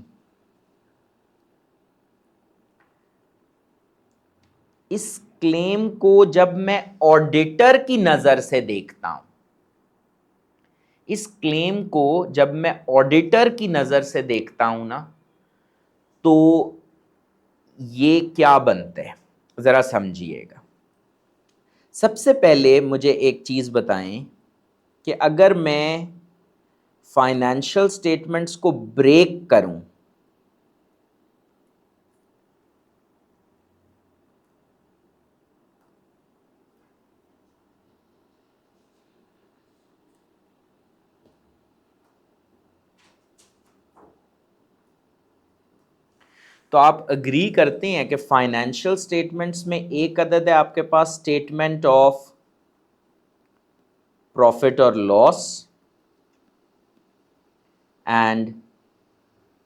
इस क्लेम को जब मैं ऑडिटर की नजर से देखता हूं, इस क्लेम को जब मैं ऑडिटर की नजर से देखता हूं ना, तो ये क्या बनते हैं जरा समझिएगा। सबसे पहले मुझे एक चीज बताएं कि अगर मैं फाइनेंशियल स्टेटमेंट्स को ब्रेक करूं, तो आप अग्री करते हैं कि फाइनेंशियल स्टेटमेंट्स में एक अदद है आपके पास स्टेटमेंट ऑफ प्रॉफिट और loss and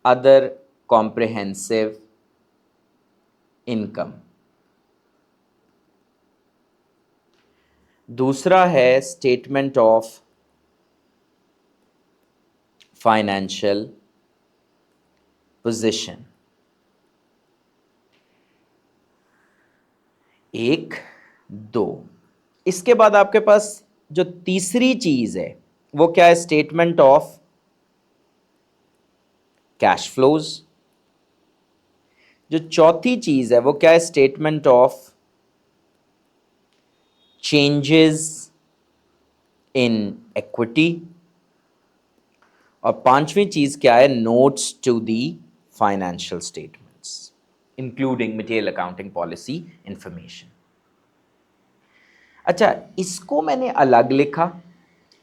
other comprehensive income, दूसरा है स्टेटमेंट ऑफ फाइनेंशियल पोजीशन। एक, दो। इसके बाद आपके पास जो तीसरी चीज है वो क्या है, स्टेटमेंट ऑफ कैश फ्लोज। जो चौथी चीज है वो क्या है, statement of changes in equity. और पांचवी चीज क्या है, notes to the financial statements including material accounting policy information. अच्छा, इसको मैंने अलग लिखा,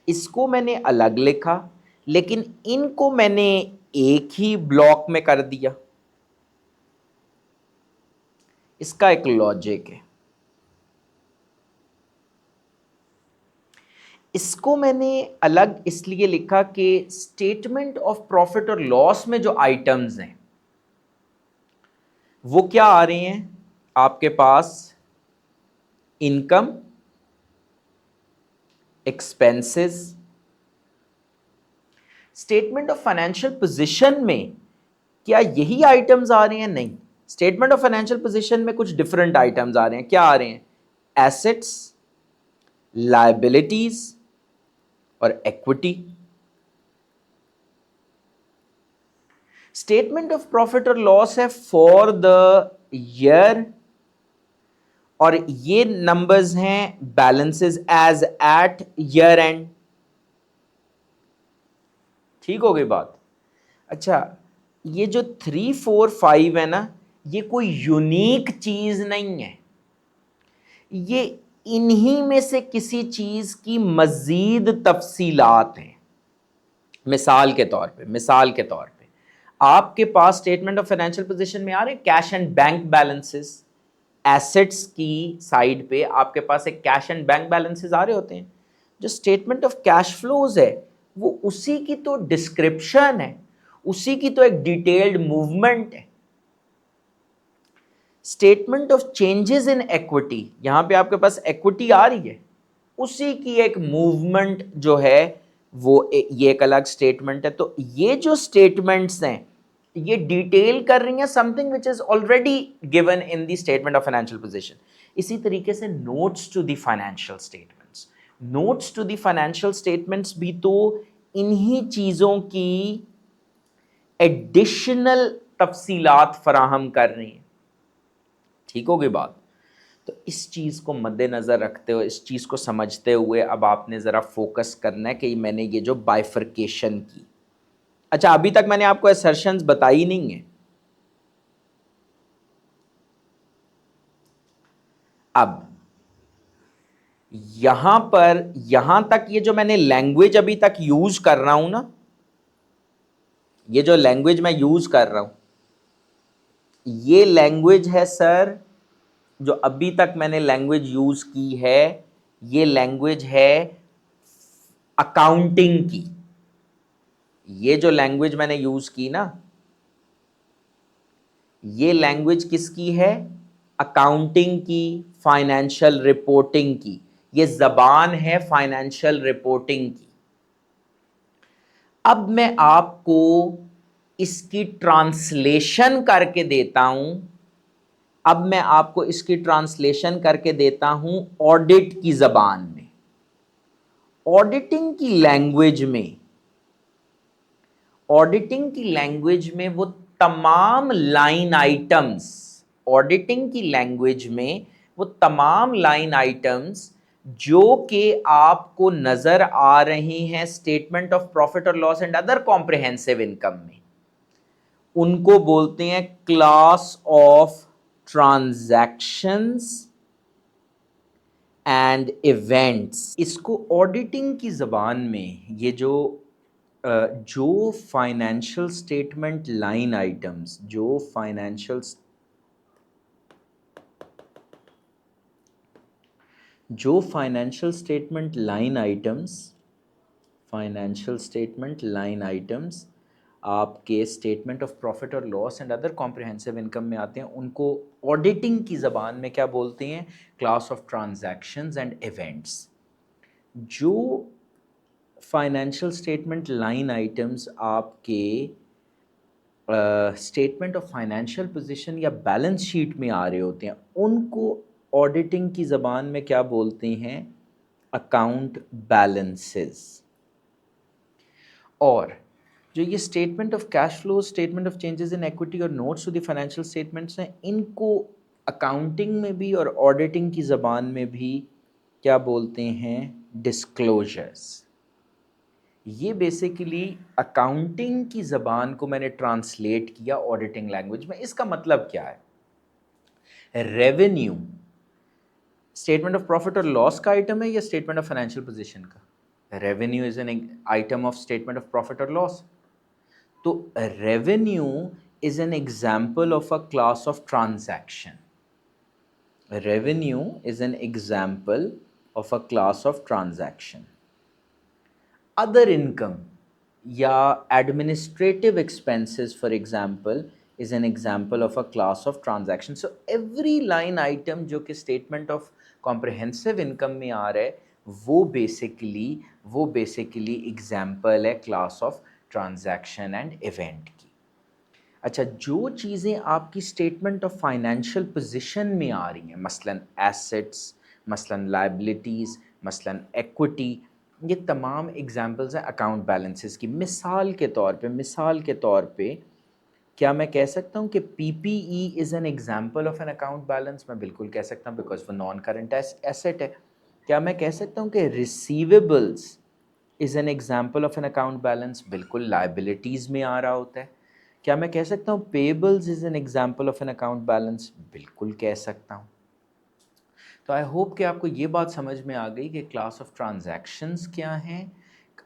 इसको मैंने अलग लिखा, लेकिन इनको मैंने एक ही ब्लॉक में कर दिया। इसका एक लॉजिक है। इसको मैंने अलग इसलिए लिखा कि स्टेटमेंट ऑफ प्रॉफिट और लॉस में जो आइटम्स हैं वो क्या आ रहे हैं आपके पास, income, expenses. Statement of financial position में क्या यही आइटम्स आ रहे हैं? नहीं, स्टेटमेंट ऑफ फाइनेंशियल पोजीशन में कुछ डिफरेंट आइटम्स आ रहे हैं। क्या आ रहे हैं? एसेट्स, लायबिलिटीज और इक्विटी। स्टेटमेंट ऑफ प्रॉफिट और लॉस है फॉर द ईयर, और ये नंबर्स हैं balances as at year end. ठीक हो गई बात। अच्छा, ये जो 3, 4, 5 है ना, ये कोई यूनिक चीज नहीं है, ये इन्हीं में से किसी चीज की मजीद तफसीलात हैं। मिसाल के तौर पे आपके पास स्टेटमेंट ऑफ फाइनेंशियल पोजीशन में आ रहे cash and bank balances. Assets की साइड पे आपके पास एक कैश एंड बैंक बैलेंसेस आ रहे होते हैं, जो स्टेटमेंट ऑफ कैश फ्लोज है वो उसी की तो डिस्क्रिप्शन है, उसी की तो एक डिटेल्ड मूवमेंट है। Statement of changes in equity, यहां पे आपके पास इक्विटी आ रही है, उसी की एक मूवमेंट जो है वो ये एक अलग स्टेटमेंट है। तो ये जो स्टेटमेंट्स हैं ये डिटेल कर रही हैं something which is already given in the statement of financial position. इसी तरीके से notes to the financial statements, notes to the financial statements भी तो इन्हीं चीजों की एडिशनल तफसीलात फराहम कर रही हैं। ठीक होगी बात? तो इस चीज़ को मद्देनज़र रखते हुए, इस चीज़ को समझते हुए अब आपने ज़रा फोकस करना है कि मैंने ये जो बाइफर्केशन की, अच्छा अभी तक मैंने आपको असर्शंस बताई नहीं है। अब यहां पर, यहां तक ये जो मैंने लैंग्वेज अभी तक यूज कर रहा हूं ना, ये जो लैंग्वेज मैं यूज कर रहा हूं, ये लैंग्वेज है सर, जो अभी तक मैंने लैंग्वेज यूज की है, ये लैंग्वेज है अकाउंटिंग की। ये जो लैंग्वेज मैंने यूज की ना, ये लैंग्वेज किसकी है? अकाउंटिंग की, फाइनेंशियल रिपोर्टिंग की। ये जबान है फाइनेंशियल रिपोर्टिंग की। अब मैं आपको इसकी ट्रांसलेशन करके देता हूं, अब मैं आपको इसकी ट्रांसलेशन करके देता हूं ऑडिट की जबान में। ऑडिटिंग की लैंग्वेज में, ऑडिटिंग की लैंग्वेज में वो तमाम लाइन आइटम्स, ऑडिटिंग की लैंग्वेज में वो तमाम लाइन आइटम्स जो कि आपको नजर आ रही हैं स्टेटमेंट ऑफ प्रॉफिट और loss and other comprehensive income में, उनको बोलते हैं class of transactions and events. इसको ऑडिटिंग की जबान में ये जो फाइनेंशियल स्टेटमेंट लाइन आइटम्स, जो financial statement line items, financial statement line items आपके स्टेटमेंट ऑफ प्रॉफिट और loss and other comprehensive income में आते हैं, उनको ऑडिटिंग की ज़बान में क्या बोलते हैं? Class of transactions and events. जो फाइनेंशियल स्टेटमेंट लाइन आइटम्स आपके स्टेटमेंट ऑफ फाइनेंशियल पोजीशन या बैलेंस शीट में आ रहे होते हैं, उनको ऑडिटिंग की ज़बान में क्या बोलते हैं? Account balances. और जो ये statement of cash flow, statement of changes in equity और notes to the financial statements हैं, इनको अकाउंटिंग में भी और ऑडिटिंग की ज़बान में भी क्या बोलते हैं? डिस्क्लोजर्स। ये बेसिकली अकाउंटिंग की ज़बान को मैंने ट्रांसलेट किया ऑडिटिंग लैंग्वेज में। इसका मतलब क्या है? रेवेन्यू स्टेटमेंट ऑफ प्रॉफिट और लॉस का आइटम है या स्टेटमेंट ऑफ फाइनेंशियल पोजीशन का? Revenue is an item of statement of profit और लॉस। तो revenue is an example of a class of transaction. Revenue is an example of a class of transaction. Other income या administrative expenses for example is an example of a class of transaction. So every line item जो कि statement of comprehensive income में आ रहा है वो basically example है class of transaction and event की। अच्छा, जो चीज़ें आपकी statement of financial position में आ रही हैं, मसलन assets, मसलन liabilities, मसलन equity, ये तमाम एग्जाम्पल्स हैं अकाउंट बैलेंसेस की। मिसाल के तौर पे क्या मैं कह सकता हूँ कि PPE is an example of an account balance? मैं बिल्कुल कह सकता हूँ, बिकॉज वो नॉन करंट एसेट है। क्या मैं कह सकता हूँ कि receivables is an example of an account balance? बिल्कुल लाइबिलिटीज़ में आ रहा होता है। क्या मैं कह सकता हूँ payables is an example of an account balance? बिल्कुल कह सकता हूँ। तो आई होप कि आपको ये बात समझ में आ गई कि क्लास ऑफ ट्रांजैक्शंस क्या हैं,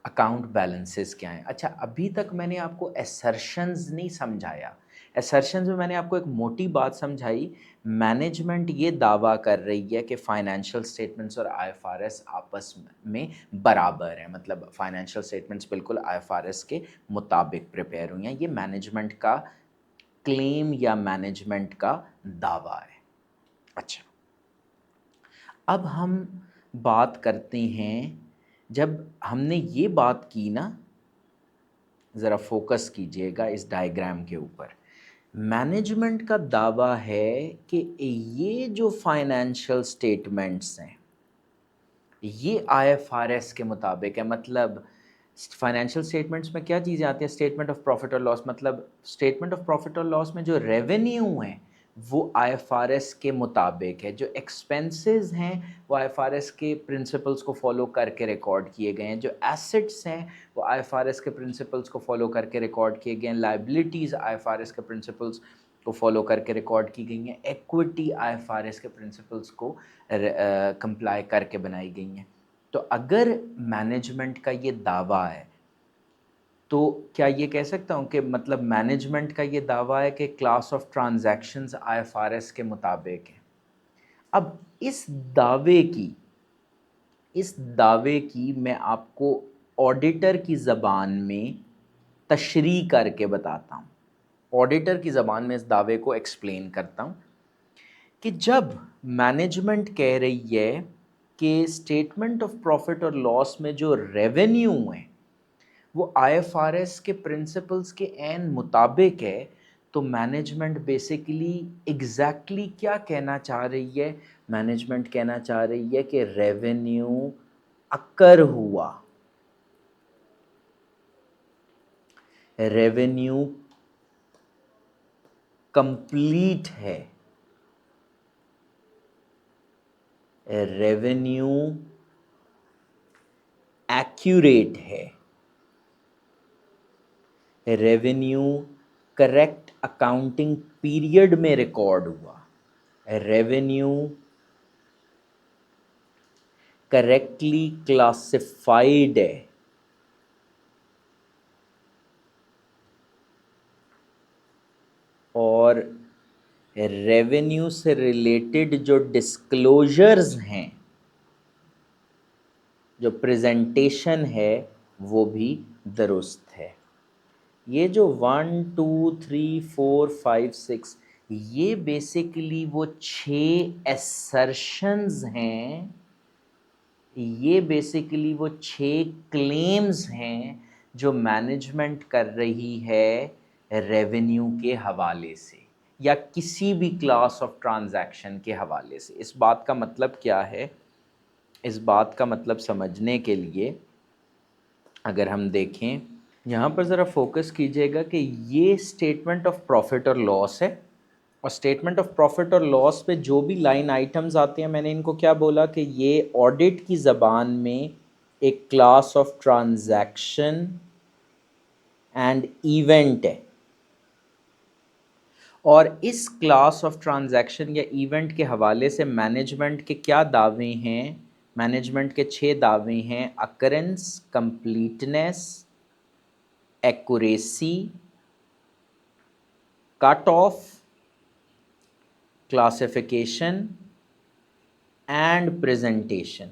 अकाउंट बैलेंसेस क्या हैं। अच्छा, अभी तक मैंने आपको असर्शंस नहीं समझाया। असर्शंस में मैंने आपको एक मोटी बात समझाई, मैनेजमेंट ये दावा कर रही है कि फाइनेंशियल स्टेटमेंट्स और आईएफआरएस आपस में बराबर हैं, मतलब फाइनेंशियल स्टेटमेंट्स बिल्कुल आईएफआरएस के मुताबिक प्रिपेयर हुई हैं। ये मैनेजमेंट का क्लेम या मैनेजमेंट का दावा है। अच्छा, अब हम बात करते हैं, जब हमने ये बात की ना, ज़रा फोकस कीजिएगा इस डायग्राम के ऊपर। मैनेजमेंट का दावा है कि ये जो फाइनेंशियल स्टेटमेंट्स हैं ये आईएफआरएस के मुताबिक है। मतलब फाइनेंशियल स्टेटमेंट्स में क्या चीज़ें आती हैं, स्टेटमेंट ऑफ प्रॉफिट और लॉस, मतलब स्टेटमेंट ऑफ प्रॉफिट और लॉस में जो रेवेन्यू है वो आईएफआरएस के मुताबिक है, जो एक्सपेंसेस हैं वो आईएफआरएस के प्रिंसिपल्स को फॉलो करके रिकॉर्ड किए गए हैं, जो एसेट्स हैं वो आईएफआरएस के प्रिंसिपल्स को फॉलो करके रिकॉर्ड किए गए हैं, लाइबिलिटीज़ आईएफआरएस के प्रिंसिपल्स को फॉलो करके रिकॉर्ड की गई हैं, इक्विटी आईएफआरएस के प्रिंसिपल्स को कंप्लाई करके बनाई गई हैं। तो अगर मैनेजमेंट का ये दावा है तो क्या ये कह सकता हूँ कि मतलब मैनेजमेंट का ये दावा है कि क्लास ऑफ ट्रांजैक्शंस आईएफआरएस के मुताबिक है। अब इस दावे की मैं आपको ऑडिटर की ज़बान में तशरीह करके बताता हूँ। ऑडिटर की ज़बान में इस दावे को एक्सप्लेन करता हूँ कि जब मैनेजमेंट कह रही है कि स्टेटमेंट ऑफ प्रॉफिट और लॉस में जो रेवेन्यू है वो आईएफआरएस के प्रिंसिपल्स के एन मुताबिक है, तो मैनेजमेंट बेसिकली एग्जैक्टली क्या कहना चाह रही है, मैनेजमेंट कहना चाह रही है कि रेवेन्यू अकर हुआ, रेवेन्यू कंप्लीट है, रेवेन्यू एक्यूरेट है, रेवेन्यू करेक्ट अकाउंटिंग पीरियड में रिकॉर्ड हुआ, रेवेन्यू करेक्टली क्लासिफाइड है, और रेवेन्यू से रिलेटेड जो डिस्क्लोजर्स हैं, जो प्रेजेंटेशन है वो भी दुरुस्त है। ये जो 1 2 3 4 5 6 ये बेसिकली वो 6 एसर्शंस हैं, ये बेसिकली वो 6 क्लेम्स हैं जो मैनेजमेंट कर रही है रेवेन्यू के हवाले से या किसी भी क्लास ऑफ ट्रांजैक्शन के हवाले से। इस बात का मतलब क्या है, इस बात का मतलब समझने के लिए अगर हम देखें, यहाँ पर ज़रा फोकस कीजिएगा कि ये स्टेटमेंट ऑफ प्रॉफिट और लॉस है, और स्टेटमेंट ऑफ प्रॉफिट और लॉस पे जो भी लाइन आइटम्स आते हैं, मैंने इनको क्या बोला कि ये ऑडिट की ज़बान में एक class of transaction and event है, और इस क्लास ऑफ ट्रांजैक्शन या इवेंट के हवाले से मैनेजमेंट के क्या दावे हैं, मैनेजमेंट के 6 दावे हैं, occurrence, completeness, accuracy, cut off, classification and presentation.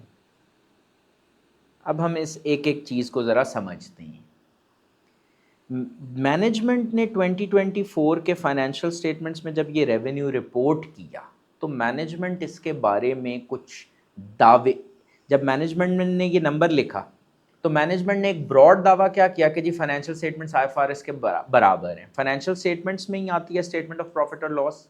अब हम इस एक एक चीज़ को ज़रा समझते हैं। मैनेजमेंट ने 2024 के फाइनेंशियल स्टेटमेंट्स में जब ये रेवेन्यू रिपोर्ट किया तो मैनेजमेंट इसके बारे में कुछ दावे, जब मैनेजमेंट ने ये नंबर लिखा तो मैनेजमेंट ने एक ब्रॉड दावा क्या किया कि जी फाइनेंशियल स्टेटमेंट्स आईएफआरएस के बराबर हैं। फाइनेंशियल स्टेटमेंट्स में ही आती है स्टेटमेंट ऑफ प्रॉफिट और लॉस,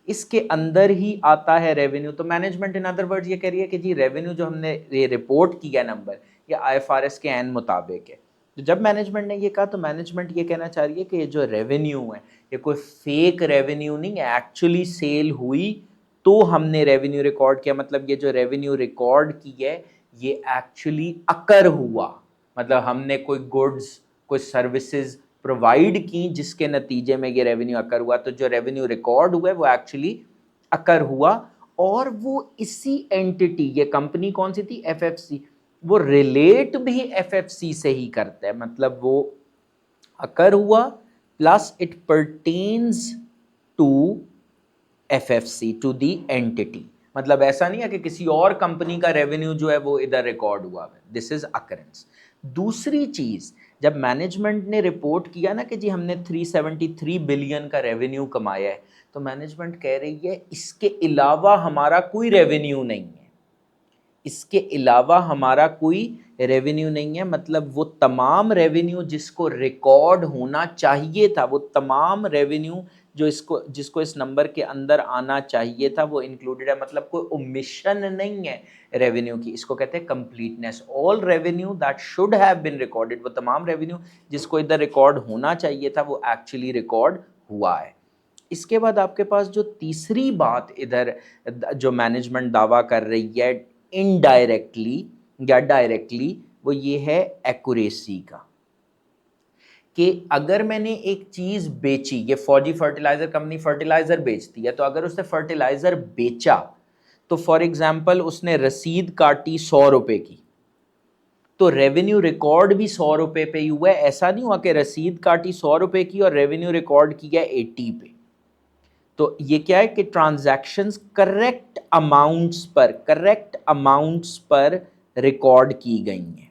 इसके अंदर ही आता है रेवेन्यू। तो मैनेजमेंट इन अदर वर्ड्स ये कह रही है कि जी रेवेन्यू जो हमने ये रिपोर्ट किया नंबर, ये आईएफआरएस के एन मुताबिक है। तो जब मैनेजमेंट ने ये कहा तो मैनेजमेंट ये कहना चाह रही है कि ये जो रेवेन्यू है ये कोई फेक रेवेन्यू नहीं है, एक्चुअली सेल हुई तो हमने रेवेन्यू रिकॉर्ड किया। मतलब ये जो रेवेन्यू रिकॉर्ड की है ये एक्चुअली अकर हुआ, मतलब हमने कोई गुड्स, कोई सर्विसेज प्रोवाइड की जिसके नतीजे में ये रेवेन्यू अकर हुआ। तो जो रेवेन्यू रिकॉर्ड हुआ है वो एक्चुअली अकर हुआ, और वो इसी एंटिटी, ये कंपनी कौन सी थी, एफएफसी, वो रिलेट भी एफएफसी से ही करता है। मतलब वो अकर हुआ plus it pertains to FFC, to the entity. मतलब ऐसा नहीं है कि किसी और कंपनी का रेवेन्यू जो है वो इधर रिकॉर्ड हुआ है, दिस इज अकरेंस। दूसरी चीज, जब मैनेजमेंट ने रिपोर्ट किया ना कि जी हमने 373 बिलियन का रेवेन्यू कमाया है, तो मैनेजमेंट कह रही है इसके अलावा हमारा कोई रेवेन्यू नहीं है, इसके अलावा हमारा कोई रेवेन्यू नहीं है। मतलब वो तमाम रेवेन्यू जिसको रिकॉर्ड होना चाहिए था, वो तमाम रेवेन्यू जो जिसको इस नंबर के अंदर आना चाहिए था वो इंक्लूडेड है। मतलब कोई ओमिशन नहीं है रेवेन्यू की, इसको कहते हैं completeness. All revenue that should have been recorded, वो तमाम रेवेन्यू जिसको इधर रिकॉर्ड होना चाहिए था वो एक्चुअली रिकॉर्ड हुआ है। इसके बाद आपके पास जो तीसरी बात इधर जो मैनेजमेंट दावा कर रही है इनडायरेक्टली या डायरेक्टली, वो ये है एक्यूरेसी का, कि अगर मैंने एक चीज बेची, ये फौजी फर्टिलाइजर कंपनी फर्टिलाइजर बेचती है, तो अगर उसने फर्टिलाइजर बेचा तो फॉर एग्जाम्पल उसने रसीद काटी 100 रुपए की, तो रेवेन्यू रिकॉर्ड भी 100 रुपए पे ही हुआ है। ऐसा नहीं हुआ कि रसीद काटी 100 रुपए की और रेवेन्यू रिकॉर्ड किया 80 पे। तो ये क्या है कि ट्रांजैक्शंस करेक्ट अमाउंट्स पर रिकॉर्ड की गई हैं।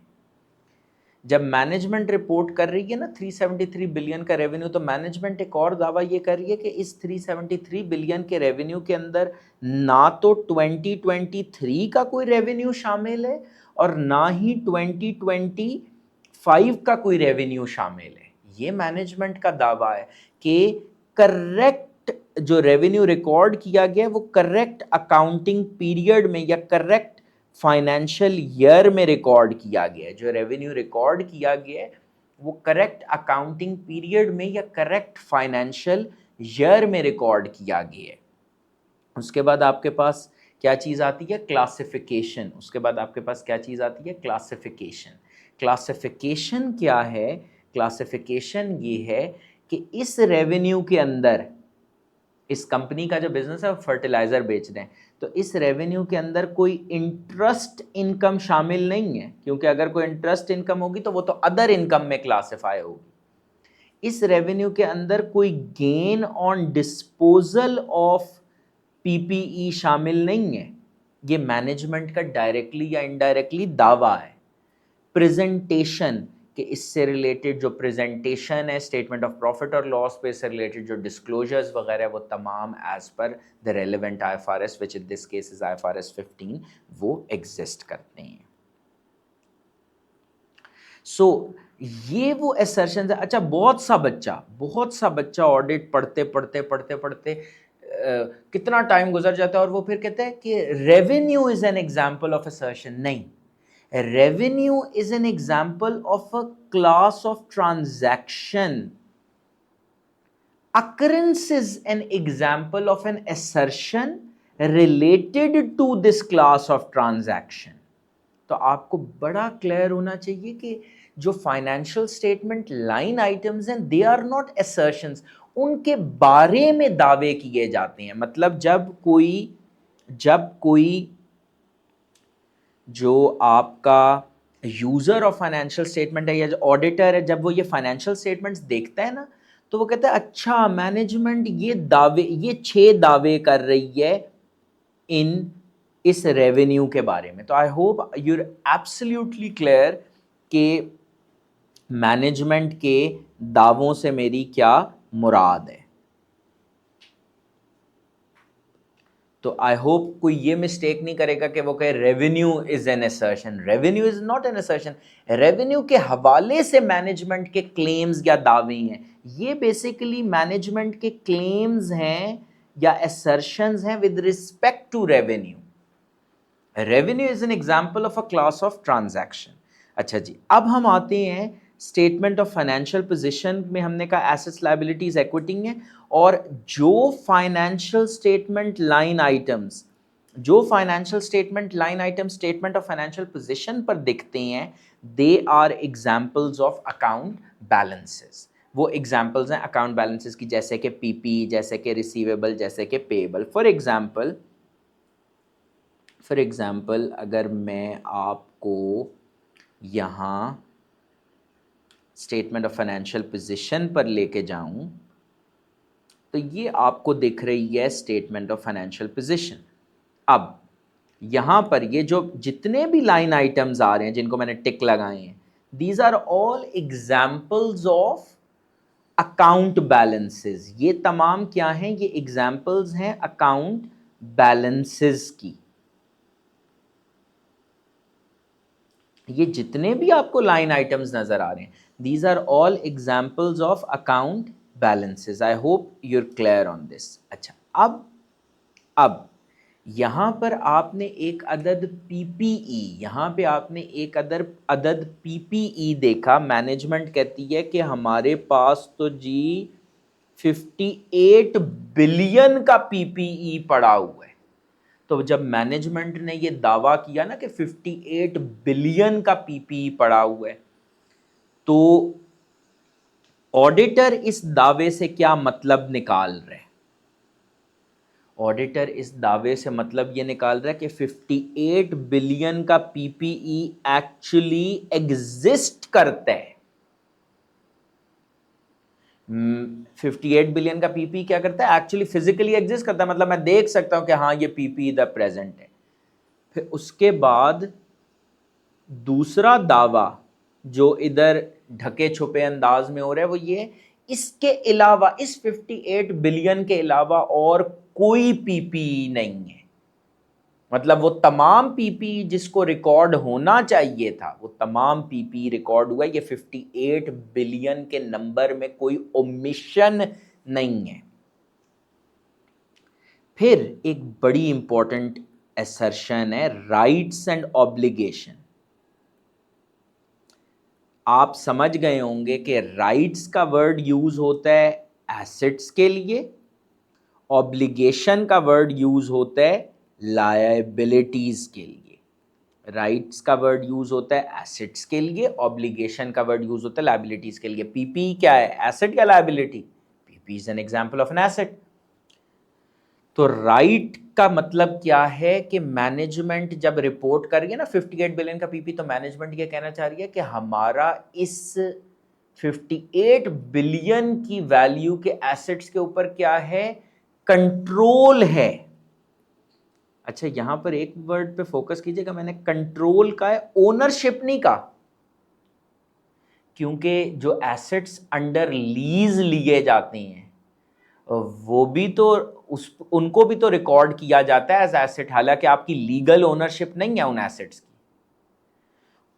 जब मैनेजमेंट रिपोर्ट कर रही है ना 373 बिलियन का रेवेन्यू, तो मैनेजमेंट एक और दावा ये कर रही है कि इस 373 बिलियन के रेवेन्यू के अंदर ना तो 2023 का कोई रेवेन्यू शामिल है और ना ही 2025 का कोई रेवेन्यू शामिल है। ये मैनेजमेंट का दावा है कि करेक्ट जो रेवेन्यू रिकॉर्ड किया गया वो करेक्ट अकाउंटिंग पीरियड में या करेक्ट फाइनेंशियल ईयर में रिकॉर्ड किया गया है। जो रेवेन्यू रिकॉर्ड किया गया है वो करेक्ट अकाउंटिंग पीरियड में या करेक्ट फाइनेंशियल ईयर में रिकॉर्ड किया गया है। उसके बाद आपके पास क्या चीज़ आती है? क्लासिफिकेशन। उसके बाद आपके पास क्या चीज़ आती है? क्लासिफिकेशन। क्लासिफिकेशन क्या है? क्लासिफिकेशन ये है कि इस रेवेन्यू के अंदर, इस कंपनी का जो बिजनेस है वो फर्टिलाइजर बेच रहे हैं, तो इस रेवेन्यू के अंदर कोई इंटरेस्ट इनकम शामिल नहीं है, क्योंकि अगर कोई इंटरेस्ट इनकम होगी तो वो तो अदर इनकम में क्लासिफाई होगी। इस रेवेन्यू के अंदर कोई gain on disposal of PPE शामिल नहीं है। ये मैनेजमेंट का डायरेक्टली या इनडायरेक्टली दावा है। प्रेजेंटेशन कि इससे रिलेटेड जो प्रेजेंटेशन है स्टेटमेंट ऑफ प्रॉफिट और लॉस पे, इससे रिलेटेड जो डिस्क्लोजर्स वगैरह वो तमाम as per the relevant IFRS which in this case is IFRS 15 वो एग्जिस्ट करते हैं। सो ये वो असर्शंस है। अच्छा, बहुत सा बच्चा ऑडिट पढ़ते कितना टाइम गुजर जाता है और वो फिर कहते हैं कि revenue is an example of assertion. नहीं, revenue is an example of a class of transaction. Occurrence is an example of an assertion related to this class of transaction. तो आपको बड़ा क्लियर होना चाहिए कि जो फाइनेंशियल स्टेटमेंट लाइन आइटम्स हैं दे आर नॉट असर्शंस, उनके बारे में दावे किए जाते हैं। मतलब जब कोई जो आपका यूजर ऑफ फाइनेंशियल स्टेटमेंट है या जो ऑडिटर है, जब वो ये फाइनेंशियल स्टेटमेंट्स देखता है ना, तो वो कहता है अच्छा मैनेजमेंट ये 6 दावे कर रही है इस रेवेन्यू के बारे में। तो I hope you are absolutely clear कि मैनेजमेंट के दावों से मेरी क्या मुराद है। तो आई होप कोई ये मिस्टेक नहीं करेगा कि वो कहे revenue is an assertion. Revenue is not an assertion. Revenue के हवाले से मैनेजमेंट के क्लेम्स या दावे हैं, ये बेसिकली मैनेजमेंट के क्लेम्स हैं या असर्शंस हैं with respect to revenue. Revenue is an example of a class of transaction. अच्छा जी, अब हम आते हैं स्टेटमेंट ऑफ फाइनेंशियल पोजीशन में। हमने कहा एसेट्स लायबिलिटीज इक्विटी है, और जो financial statement line items statement of financial position पर दिखते हैं, they are examples of account balances. वो एग्जाम्पल्स हैं अकाउंट बैलेंसेस की, जैसे कि पीपी, जैसे कि रिसीवेबल, जैसे कि पेएबल। फॉर एग्जाम्पल अगर मैं आपको यहाँ स्टेटमेंट ऑफ फाइनेंशियल पोजीशन पर लेके जाऊं तो ये आपको दिख रही है स्टेटमेंट ऑफ फाइनेंशियल पोजीशन। अब यहाँ पर ये जो जितने भी लाइन आइटम्स आ रहे हैं जिनको मैंने टिक लगाए हैं, these are all examples of account balances. ये तमाम क्या हैं? ये एग्जाम्पल्स हैं अकाउंट बैलेंसेस की। ये जितने भी आपको लाइन आइटम्स नजर आ रहे हैं, these are all examples of account balances. I hope you're clear on this. अच्छा, अब यहां पर आपने एक अदद पीपीई, यहां पे आपने एक अदद पीपीई देखा। मैनेजमेंट कहती है कि हमारे पास तो जी 58 बिलियन का पीपीई पड़ा हुआ है। तो जब मैनेजमेंट ने ये दावा किया ना कि 58 बिलियन का पीपीई पड़ा हुआ है, तो ऑडिटर इस दावे से क्या मतलब निकाल रहे हैं? ऑडिटर इस दावे से मतलब ये निकाल रहा है कि 58 बिलियन का पीपीई एक्चुअली एग्जिस्ट करता है। 58 बिलियन का पीपीई क्या करता है? एक्चुअली फिजिकली एग्जिस्ट करता है, मतलब मैं देख सकता हूं कि हाँ ये पीपीई इधर प्रेजेंट है। फिर उसके बाद दूसरा दावा जो इधर ढके छुपे अंदाज में हो रहा है वो ये, इसके अलावा, इस 58 बिलियन के अलावा और कोई पीपीई नहीं है। मतलब वो तमाम पीपीई जिसको रिकॉर्ड होना चाहिए था, वो तमाम पीपीई रिकॉर्ड हुआ। ये 58 बिलियन के नंबर में कोई ओमिशन नहीं है। फिर एक बड़ी इंपॉर्टेंट असर्शन है राइट्स एंड ऑब्लिगेशन। आप समझ गए होंगे कि राइट्स का वर्ड यूज होता है एसेट्स के लिए, ऑब्लिगेशन का वर्ड यूज होता है लायबिलिटीज के लिए। राइट्स का वर्ड यूज होता है एसेट्स के लिए, ऑब्लिगेशन का वर्ड यूज होता है लायबिलिटीज के लिए। पीपी क्या है, एसेट या liability? PP is an example of an asset. तो राइट का मतलब क्या है कि मैनेजमेंट जब रिपोर्ट कर रही है ना 58 बिलियन का पीपी, तो मैनेजमेंट ये कहना चाह रही है कि हमारा इस 58 बिलियन की वैल्यू के एसेट्स के ऊपर क्या है? कंट्रोल है। अच्छा, यहां पर एक वर्ड पे फोकस कीजिएगा, मैंने कंट्रोल का है, ओनरशिप नहीं का। क्योंकि जो एसेट्स अंडर लीज लिए जाते हैं वो भी तो उनको भी तो रिकॉर्ड किया जाता है एज एसेट, हालांकि आपकी लीगल ओनरशिप नहीं है उन एसेट्स की।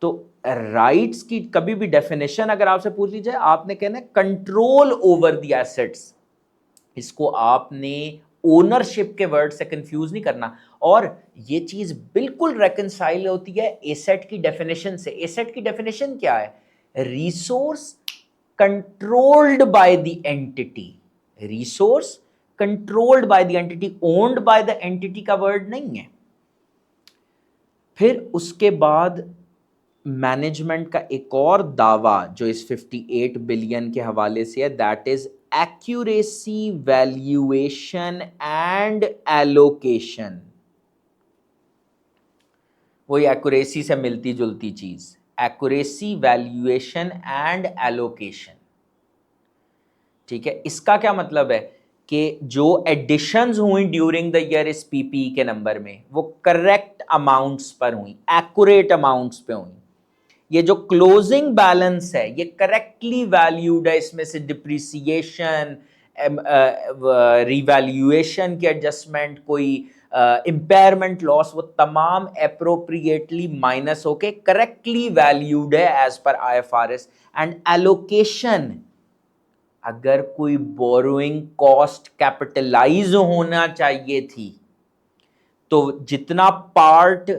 तो राइट्स की कभी भी डेफिनेशन अगर आपसे पूछ ली जाए, आपने कहना है कंट्रोल ओवर द एसेट्स। इसको आपने ओनरशिप के वर्ड से कंफ्यूज नहीं करना। और ये चीज बिल्कुल रेकंसाइल होती है एसेट की डेफिनेशन से। एसेट की डेफिनेशन क्या है? Resource controlled by the entity. Resource controlled by the entity, owned by the entity का वर्ड नहीं है। फिर उसके बाद मैनेजमेंट का एक और दावा जो इस 58 बिलियन के हवाले से है, that is accuracy valuation and allocation. वही एक्यूरेसी से मिलती जुलती चीज, एक्यूरेसी वैल्यूएशन एंड एलोकेशन। ठीक है, इसका क्या मतलब है कि जो एडिशंस हुई ड्यूरिंग द ईयर इस पीपीई के नंबर में, वो करेक्ट अमाउंट्स पर हुई, एक्यूरेट अमाउंट्स पे हुई। ये जो क्लोजिंग बैलेंस है ये करेक्टली वैल्यूड है, इसमें से डिप्रिसिएशन, रिवैल्यूएशन की एडजस्टमेंट, कोई इम्पेयरमेंट लॉस, वो तमाम अप्रोप्रिएटली माइनस होके करेक्टली वैल्यूड है as per IFRS. And allocation, अगर कोई बोरोइंग कॉस्ट कैपिटलाइज होना चाहिए थी तो जितना पार्ट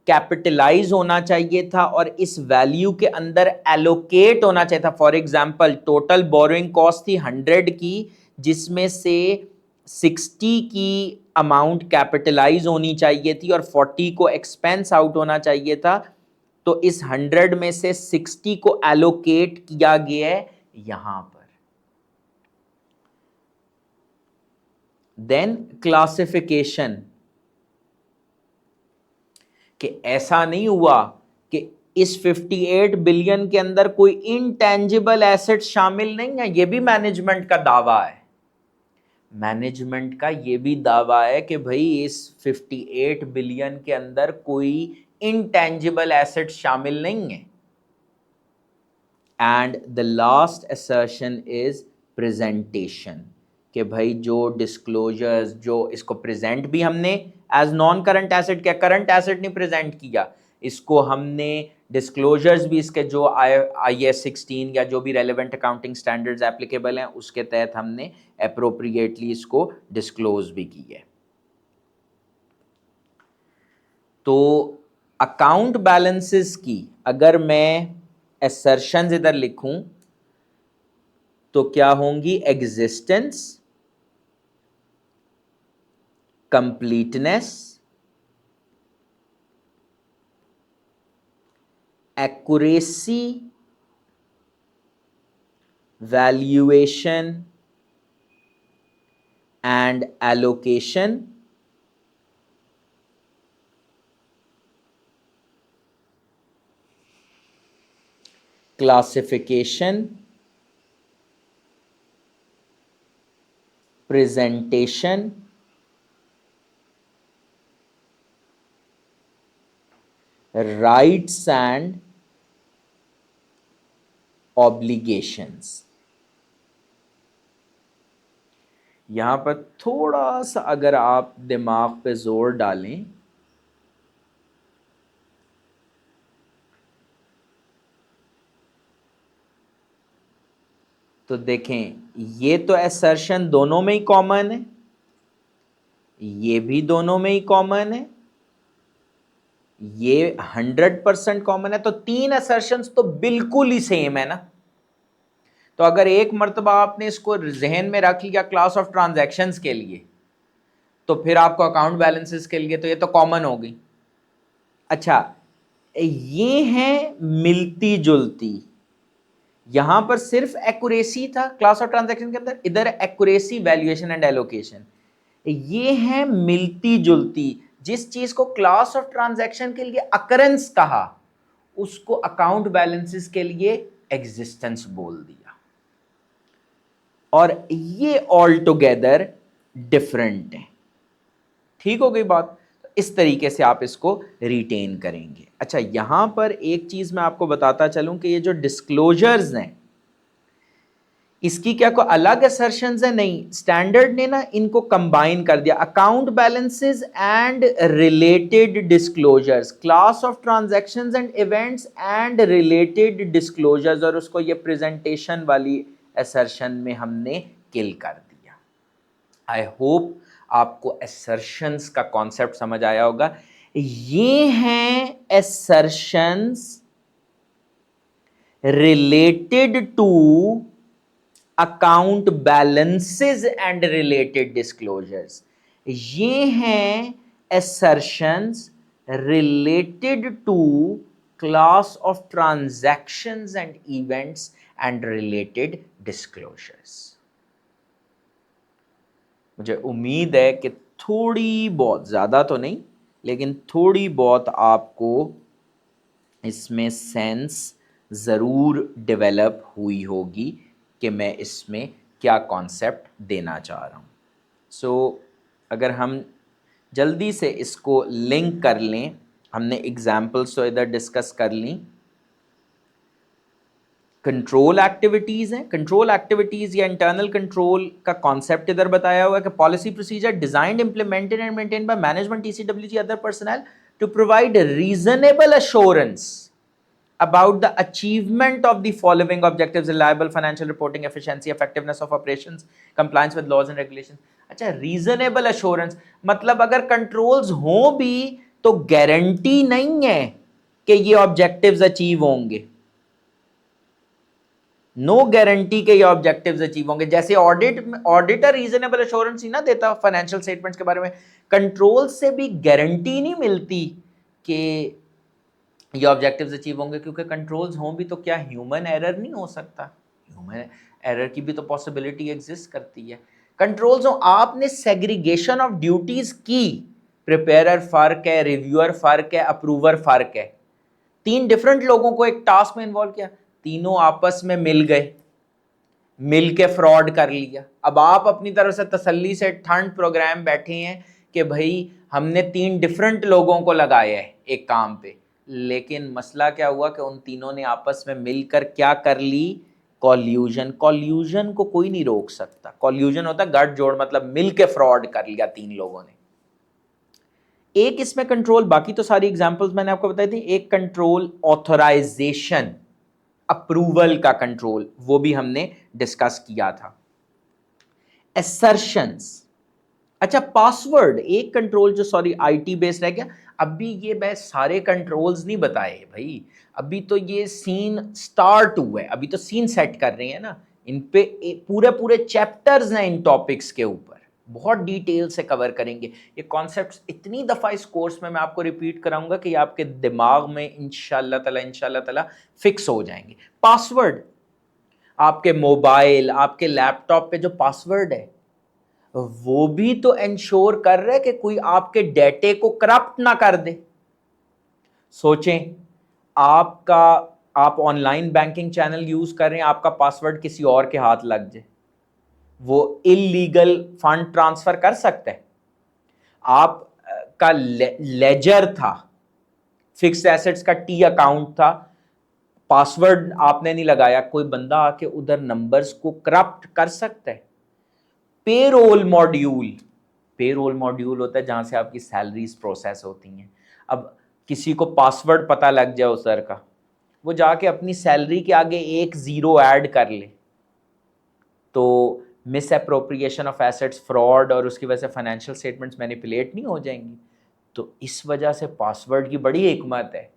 कैपिटलाइज होना चाहिए था और इस वैल्यू के अंदर एलोकेट होना चाहिए था। For example, total borrowing cost थी 100 की, जिसमें से 60 की अमाउंट कैपिटलाइज होनी चाहिए थी और 40 को एक्सपेंस आउट होना चाहिए था। तो इस 100 में से 60 को एलोकेट किया गया है यहां पर। देन क्लासिफिकेशन, कि ऐसा नहीं हुआ कि इस 58 बिलियन के अंदर कोई इनटेंजिबल एसेट शामिल नहीं है। ये भी मैनेजमेंट का दावा है, मैनेजमेंट का ये भी दावा है कि भाई इस 58 बिलियन के अंदर कोई इनटेंजिबल एसेट शामिल नहीं है। And the last assertion is presentation, कि भाई जो डिस्क्लोजर्स, जो इसको प्रेजेंट भी हमने एज नॉन करंट एसेट किया, करंट एसेट नहीं प्रेजेंट किया, इसको हमने डिस्क्लोजर्स भी इसके जो IAS 16 या जो भी रेलेवेंट अकाउंटिंग स्टैंडर्ड्स एप्लीकेबल हैं उसके तहत हमने अप्रोप्रिएटली इसको डिस्क्लोज भी की है। तो अकाउंट बैलेंसेस की अगर मैं असर्शंस इधर लिखूं तो क्या होंगी? Existence, completeness, accuracy, valuation and allocation, classification, presentation, rights and obligations. यहां पर थोड़ा सा अगर आप दिमाग पे जोर डालें तो देखें, ये तो असर्शन दोनों में ही कॉमन है, ये भी दोनों में ही कॉमन है, ये 100% कॉमन है। तो तीन असर्शंस तो बिल्कुल ही सेम है ना। तो अगर एक मर्तबा आपने इसको जहन में रख लिया क्लास ऑफ ट्रांजैक्शंस के लिए, तो फिर आपको अकाउंट बैलेंसेस के लिए तो ये तो कॉमन हो गई। अच्छा, ये है मिलती जुलती, यहां पर सिर्फ एक्यूरेसी था क्लास ऑफ ट्रांजैक्शन के अंदर, इधर एक्यूरेसी, वैल्यूएशन एंड एलोकेशन। ये है मिलती जुलती, जिस चीज को क्लास ऑफ ट्रांजैक्शन के लिए अकरेंस कहा उसको अकाउंट बैलेंसेस के लिए एग्जिस्टेंस बोल दिया, और ये ऑल टुगेदर डिफरेंट है। ठीक हो गई बात? इस तरीके से आप इसको रिटेन करेंगे। अच्छा, यहां पर एक चीज मैं आपको बताता चलूं कि ये जो डिस्क्लोजर्स हैं इसकी क्या कोई अलग असर्शंस है? नहीं, स्टैंडर्ड ने ना इनको कंबाइन कर दिया, account balances and related disclosures, class of transactions and events and related disclosures, और उसको ये प्रेजेंटेशन वाली असर्शन में हमने किल कर दिया। आई होप आपको असर्शंस का कॉन्सेप्ट समझ आया होगा। ये हैं assertions related to account balances and related disclosures. ये हैं assertions related to class of transactions and events and related disclosures। मुझे उम्मीद है कि थोड़ी बहुत, ज़्यादा तो नहीं लेकिन थोड़ी बहुत आपको इसमें सेंस ज़रूर डेवलप हुई होगी कि मैं इसमें क्या कॉन्सेप्ट देना चाह रहा हूँ। सो अगर हम जल्दी से इसको लिंक कर लें, हमने एग्जाम्पल्स तो इधर डिस्कस कर ली। कंट्रोल एक्टिविटीज़ हैं, कंट्रोल एक्टिविटीज़ या इंटरनल कंट्रोल का कॉन्सेप्ट इधर बताया हुआ है कि policy procedure designed, implemented and maintain by management, TCWG, other personnel to provide reasonable assurance about the achievement of the following objectives: reliable financial reporting, efficiency, effectiveness of operations, compliance with laws and regulations। अच्छा, reasonable assurance मतलब अगर कंट्रोल्स हों भी तो गारंटी नहीं है कि ये ऑब्जेक्टिव्स अचीव होंगे, नो गारंटी के ये ऑब्जेक्टिव्स अचीव होंगे। जैसे ऑडिटर रीजनेबल अश्योरेंस ही ना देता फाइनेंशियल स्टेटमेंट्स के बारे में, कंट्रोल से भी गारंटी नहीं मिलती कि ये ऑब्जेक्टिव्स अचीव होंगे, क्योंकि कंट्रोल्स हों भी तो क्या ह्यूमन एरर नहीं हो सकता? ह्यूमन एरर की भी तो पॉसिबिलिटी एग्जिस्ट करती है। कंट्रोल्स हों, आपने सेग्रीगेशन ऑफ ड्यूटीज की, प्रिपेयरर फर्क है, रिव्यूअर फर्क है, अप्रूवर फर्क है, 3 डिफरेंट लोगों को एक टास्क में इन्वॉल्व किया, तीनों आपस में मिल गए, मिल के फ्रॉड कर लिया। अब आप अपनी तरफ से तसल्ली से ठंड प्रोग्राम बैठे हैं कि भाई हमने 3 डिफरेंट लोगों को लगाया है एक काम पे, लेकिन मसला क्या हुआ कि उन तीनों ने आपस में मिलकर क्या कर ली, कॉल्यूजन। कॉल्यूजन को कोई नहीं रोक सकता। कॉल्यूजन होता है गठजोड़, मतलब मिल के फ्रॉड कर लिया 3 लोगों ने। एक इसमें कंट्रोल, बाकी तो सारी एग्जांपल्स मैंने आपको बताई थी। एक कंट्रोल ऑथराइजेशन, अप्रूवल का कंट्रोल, वो भी हमने डिस्कस किया था। एसर्शंस, अच्छा पासवर्ड एक कंट्रोल जो सॉरी आईटी बेस्ड रह गया। अभी ये मैं सारे कंट्रोल्स नहीं बताए भाई, अभी तो ये सीन स्टार्ट हुआ है, अभी तो सीन सेट कर रहे हैं ना। इन पे पूरे पूरे चैप्टर्स हैं इन टॉपिक्स के ऊपर, बहुत डिटेल से कवर करेंगे। ये कॉन्सेप्ट्स इतनी दफ़ा इस कोर्स में मैं आपको रिपीट कराऊंगा कि ये आपके दिमाग में इंशाल्लाह ताला फिक्स हो जाएंगे। पासवर्ड, आपके मोबाइल आपके लैपटॉप पे जो पासवर्ड है वो भी तो इंश्योर कर रहा है कि कोई आपके डेटे को करप्ट ना कर दे। सोचें आपका, आप ऑनलाइन बैंकिंग चैनल यूज कर रहे हैं, आपका पासवर्ड किसी और के हाथ लग जाए, वो इलीगल फंड ट्रांसफर कर सकता है। आपका लेजर था, फिक्स्ड एसेट्स का टी अकाउंट था, पासवर्ड आपने नहीं लगाया, कोई बंदा आके उधर नंबर्स को करप्ट कर सकता है। पेरोल मॉड्यूल, पेरोल मॉड्यूल होता है जहां से आपकी सैलरीज प्रोसेस होती हैं। अब किसी को पासवर्ड पता लग जाए उस सर का, वो जाके अपनी सैलरी के आगे 1 0 ऐड कर ले तो miss appropriation of assets, fraud, और उसकी वजह से फाइनेंशियल स्टेटमेंट्स मैनिपुलेट नहीं हो जाएंगी। तो इस वजह से पासवर्ड की बड़ी हिकमत है।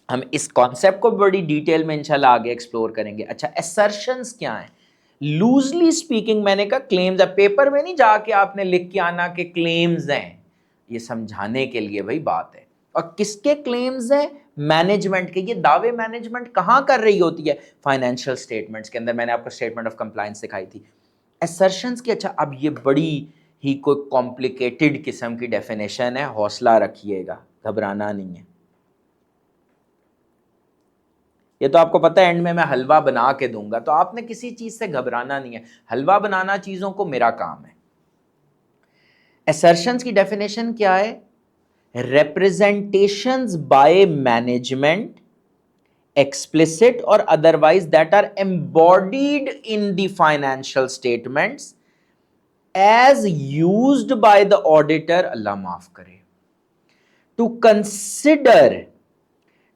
हम इस कॉन्सेप्ट को बड़ी डिटेल में इंशाल्लाह आगे एक्सप्लोर करेंगे। अच्छा, असर्शंस क्या है? लूजली स्पीकिंग, मैंने कहा क्लेम्स है, पेपर में नहीं जाके आपने लिख के आना कि क्लेम्स हैं, ये समझाने के लिए भाई बात है। और किसके क्लेम्स हैं? मैनेजमेंट के। ये दावे मैनेजमेंट कहाँ कर रही होती है? फाइनेंशियल स्टेटमेंट्स के अंदर। मैंने आपको स्टेटमेंट ऑफ कंप्लायंस दिखाई थी। असर्शंस की, अच्छा अब ये बड़ी ही कोई कॉम्प्लिकेटेड किस्म की डेफिनेशन है, हौसला रखिएगा, घबराना नहीं है। ये तो आपको पता है एंड में मैं हलवा बना के दूंगा, तो आपने किसी चीज से घबराना नहीं है। हलवा बनाना चीजों को मेरा काम है। असर्शंस की डेफिनेशन क्या है? representations by management, explicit or otherwise, that are embodied in the financial statements as used by the auditor, अल्लाह माफ करे, to consider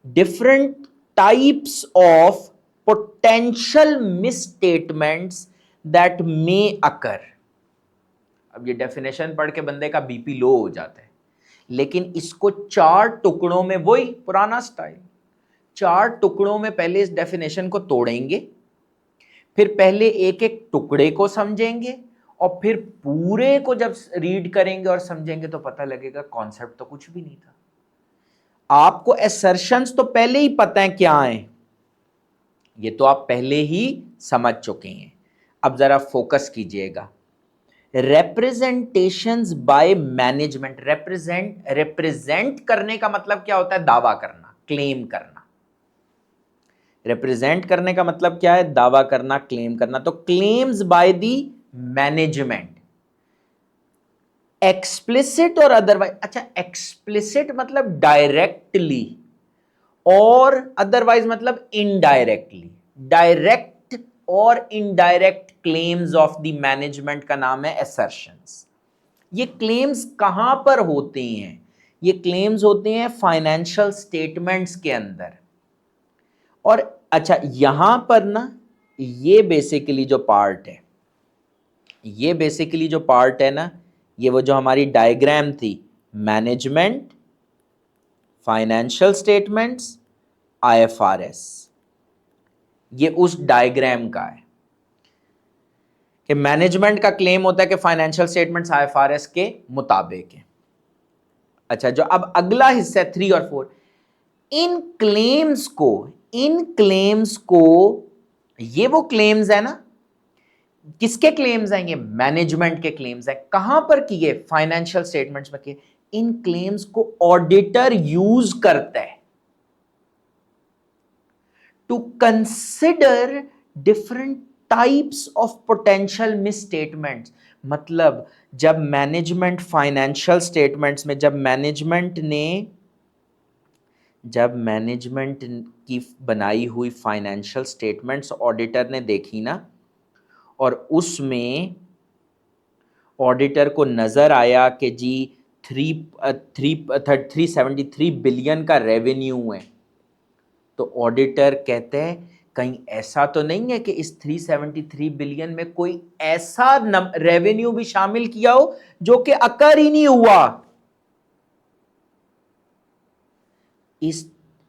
different types of potential misstatements that may occur। अब ये डेफिनेशन पढ़ के बंदे का बीपी लो हो जाता है, लेकिन इसको 4 टुकड़ों में, वही पुराना स्टाइल, 4 टुकड़ों में पहले इस डेफिनेशन को तोड़ेंगे, फिर पहले एक एक टुकड़े को समझेंगे, और फिर पूरे को जब रीड करेंगे और समझेंगे तो पता लगेगा कॉन्सेप्ट तो कुछ भी नहीं था। आपको असर्शंस तो पहले ही पता है क्या है, ये तो आप पहले ही समझ चुके हैं। अब जरा फोकस कीजिएगा। रिप्रेजेंटेशंस बाय मैनेजमेंट, रिप्रेजेंट करने का मतलब क्या होता है? दावा करना, क्लेम करना। रिप्रेजेंट करने का मतलब क्या है? दावा करना, क्लेम करना। तो claims by the management, explicit और अदरवाइज। अच्छा, एक्सप्लिसिट मतलब डायरेक्टली, और अदरवाइज मतलब इनडायरेक्टली। डायरेक्ट और indirect claims of the management का नाम है असर्शंस। ये क्लेम्स कहां पर होते हैं? ये क्लेम्स होते हैं फाइनेंशियल स्टेटमेंट्स के अंदर। और अच्छा, यहां पर ना ये बेसिकली जो पार्ट है, ये बेसिकली जो पार्ट है ना, ये वो जो हमारी डायग्राम थी, मैनेजमेंट, फाइनेंशियल स्टेटमेंट्स, आईएफआरएस, ये उस डायग्राम का है कि मैनेजमेंट का क्लेम होता है कि फाइनेंशियल स्टेटमेंट्स आईएफआरएस के मुताबिक है। अच्छा, जो अब अगला हिस्सा है 3 और 4, इन क्लेम्स को, ये वो क्लेम्स है ना, किसके क्लेम्स हैं? ये मैनेजमेंट के क्लेम्स हैं। कहां पर किए? फाइनेंशियल स्टेटमेंट्स में किए। इन क्लेम्स को ऑडिटर यूज करता है। to consider different types of potential misstatements. मतलब जब मैनेजमेंट फाइनेंशियल स्टेटमेंट्स में जब मैनेजमेंट की बनाई हुई फाइनेंशियल स्टेटमेंट्स ऑडिटर ने देखी ना, और उसमें ऑडिटर को नज़र आया कि जी 373 बिलियन का रेवेन्यू है, तो ऑडिटर कहते हैं कहीं ऐसा तो नहीं है कि इस 373 बिलियन में कोई ऐसा रेवेन्यू भी शामिल किया हो जो कि अकर ही नहीं हुआ।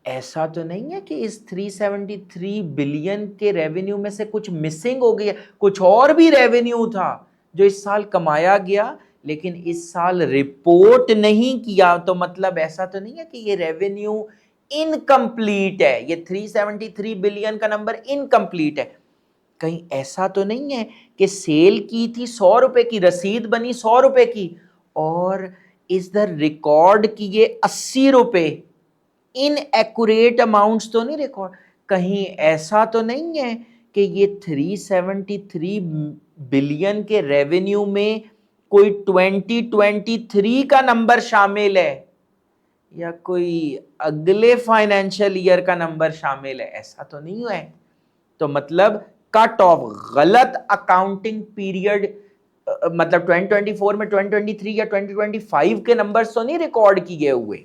ऐसा तो नहीं है कि इस 373 बिलियन के रेवेन्यू में से कुछ मिसिंग हो गया, कुछ और भी रेवेन्यू था जो इस साल कमाया गया लेकिन इस साल रिपोर्ट नहीं किया, तो मतलब ऐसा तो नहीं है कि ये रेवेन्यू इनकम्प्लीट है, ये 373 बिलियन का नंबर इनकम्प्लीट है। कहीं ऐसा तो नहीं है कि सेल की थी 100 रुपए की, रसीद बनी 100 रुपए की, और इधर रिकॉर्ड किए 80 रुपए, इन एक्यूरेट अमाउंट्स तो नहीं रिकॉर्ड। कहीं ऐसा तो नहीं है कि ये 373 बिलियन के रेवेन्यू में कोई 2023 का नंबर शामिल है या कोई अगले फाइनेंशियल ईयर का नंबर शामिल है, ऐसा तो नहीं है। तो मतलब कट ऑफ, गलत अकाउंटिंग पीरियड, मतलब 2024 में 2023 या 2025 के नंबर्स तो नहीं रिकॉर्ड किए हुए।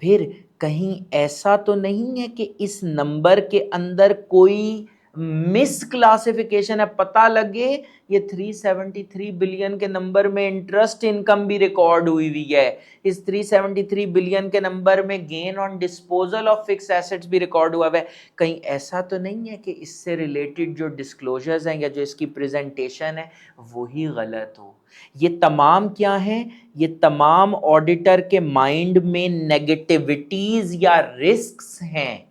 फिर कहीं ऐसा तो नहीं है कि इस नंबर के अंदर कोई मिस क्लासिफिकेशन है, पता लगे ये 373 बिलियन के नंबर में इंटरेस्ट इनकम भी रिकॉर्ड हुई हुई है, इस 373 बिलियन के नंबर में gain on disposal of fix assets भी रिकॉर्ड हुआ है। कहीं ऐसा तो नहीं है कि इससे रिलेटेड जो डिस्क्लोजर्स हैं या जो इसकी प्रेजेंटेशन है वही गलत हो। ये तमाम क्या हैं, ये तमाम ऑडिटर के माइंड में नेगेटिविटीज या रिस्क्स हैं,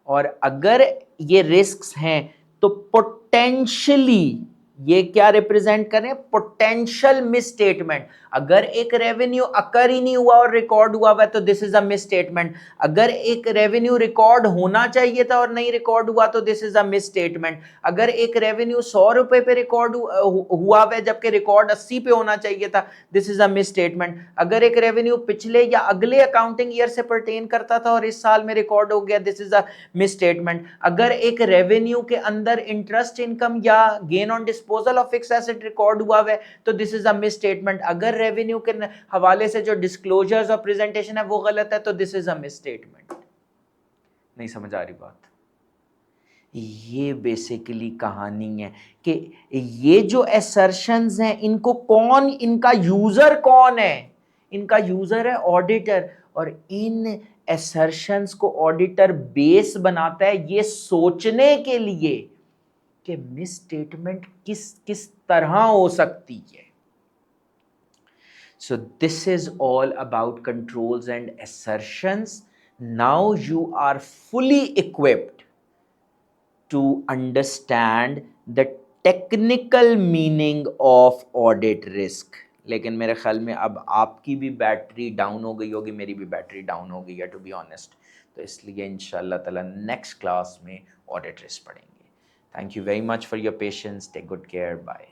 और अगर ये रिस्क्स हैं तो पोटेंशियली ये क्या रिप्रेजेंट करें, पोटेंशियल मिसस्टेटमेंट। अगर एक रेवेन्यू अकर ही नहीं हुआ और रिकॉर्ड हुआ है तो दिस इज अ मिसस्टेटमेंट। अगर एक रेवेन्यू रिकॉर्ड होना चाहिए था और नहीं रिकॉर्ड हुआ तो दिस इज अ मिसस्टेटमेंट। अगर एक रेवेन्यू 100 रुपए पे रिकॉर्ड हुआ है जबकि रिकॉर्ड 80 पे होना चाहिए था, दिस इज अ मिसस्टेटमेंट। अगर एक रेवेन्यू पिछले या अगले अकाउंटिंग ईयर से परटेन करता था और इस साल में रिकॉर्ड हो गया, दिस इज अ मिसस्टेटमेंट। अगर एक रेवेन्यू के अंदर इंटरेस्ट इनकम या gain on disposal of fix asset record हुआ है तो दिस इज अ मिसस्टेटमेंट। अगर रेवेन्यू के हवाले से जो डिस्क्लोजर्स और प्रेजेंटेशन है वो गलत है तो दिस इज अ मिसस्टेटमेंट। नहीं समझ आ रही बात? ये बेसिकली कहानी है कि ये जो असर्शंस हैं इनको कौन, इनका यूजर कौन है? इनका यूजर है ऑडिटर, और इन असर्शंस को ऑडिटर बेस बनाता है ये सोचने के लिए कि मिस स्टेटमेंट किस किस तरह हो सकती है। So this is all about controls and assertions. Now you are fully equipped to understand the technical meaning of audit risk. लेकिन मेरे ख्याल में अब आपकी भी बैटरी डाउन हो गई होगी, मेरी भी बैटरी डाउन हो गई है टू बी ऑनेस्ट, तो इसलिए इंशाल्लाह ताला नेक्स्ट क्लास में ऑडिट रिस्क पढ़ेंगे। Thank you very much for your patience, take good care, bye.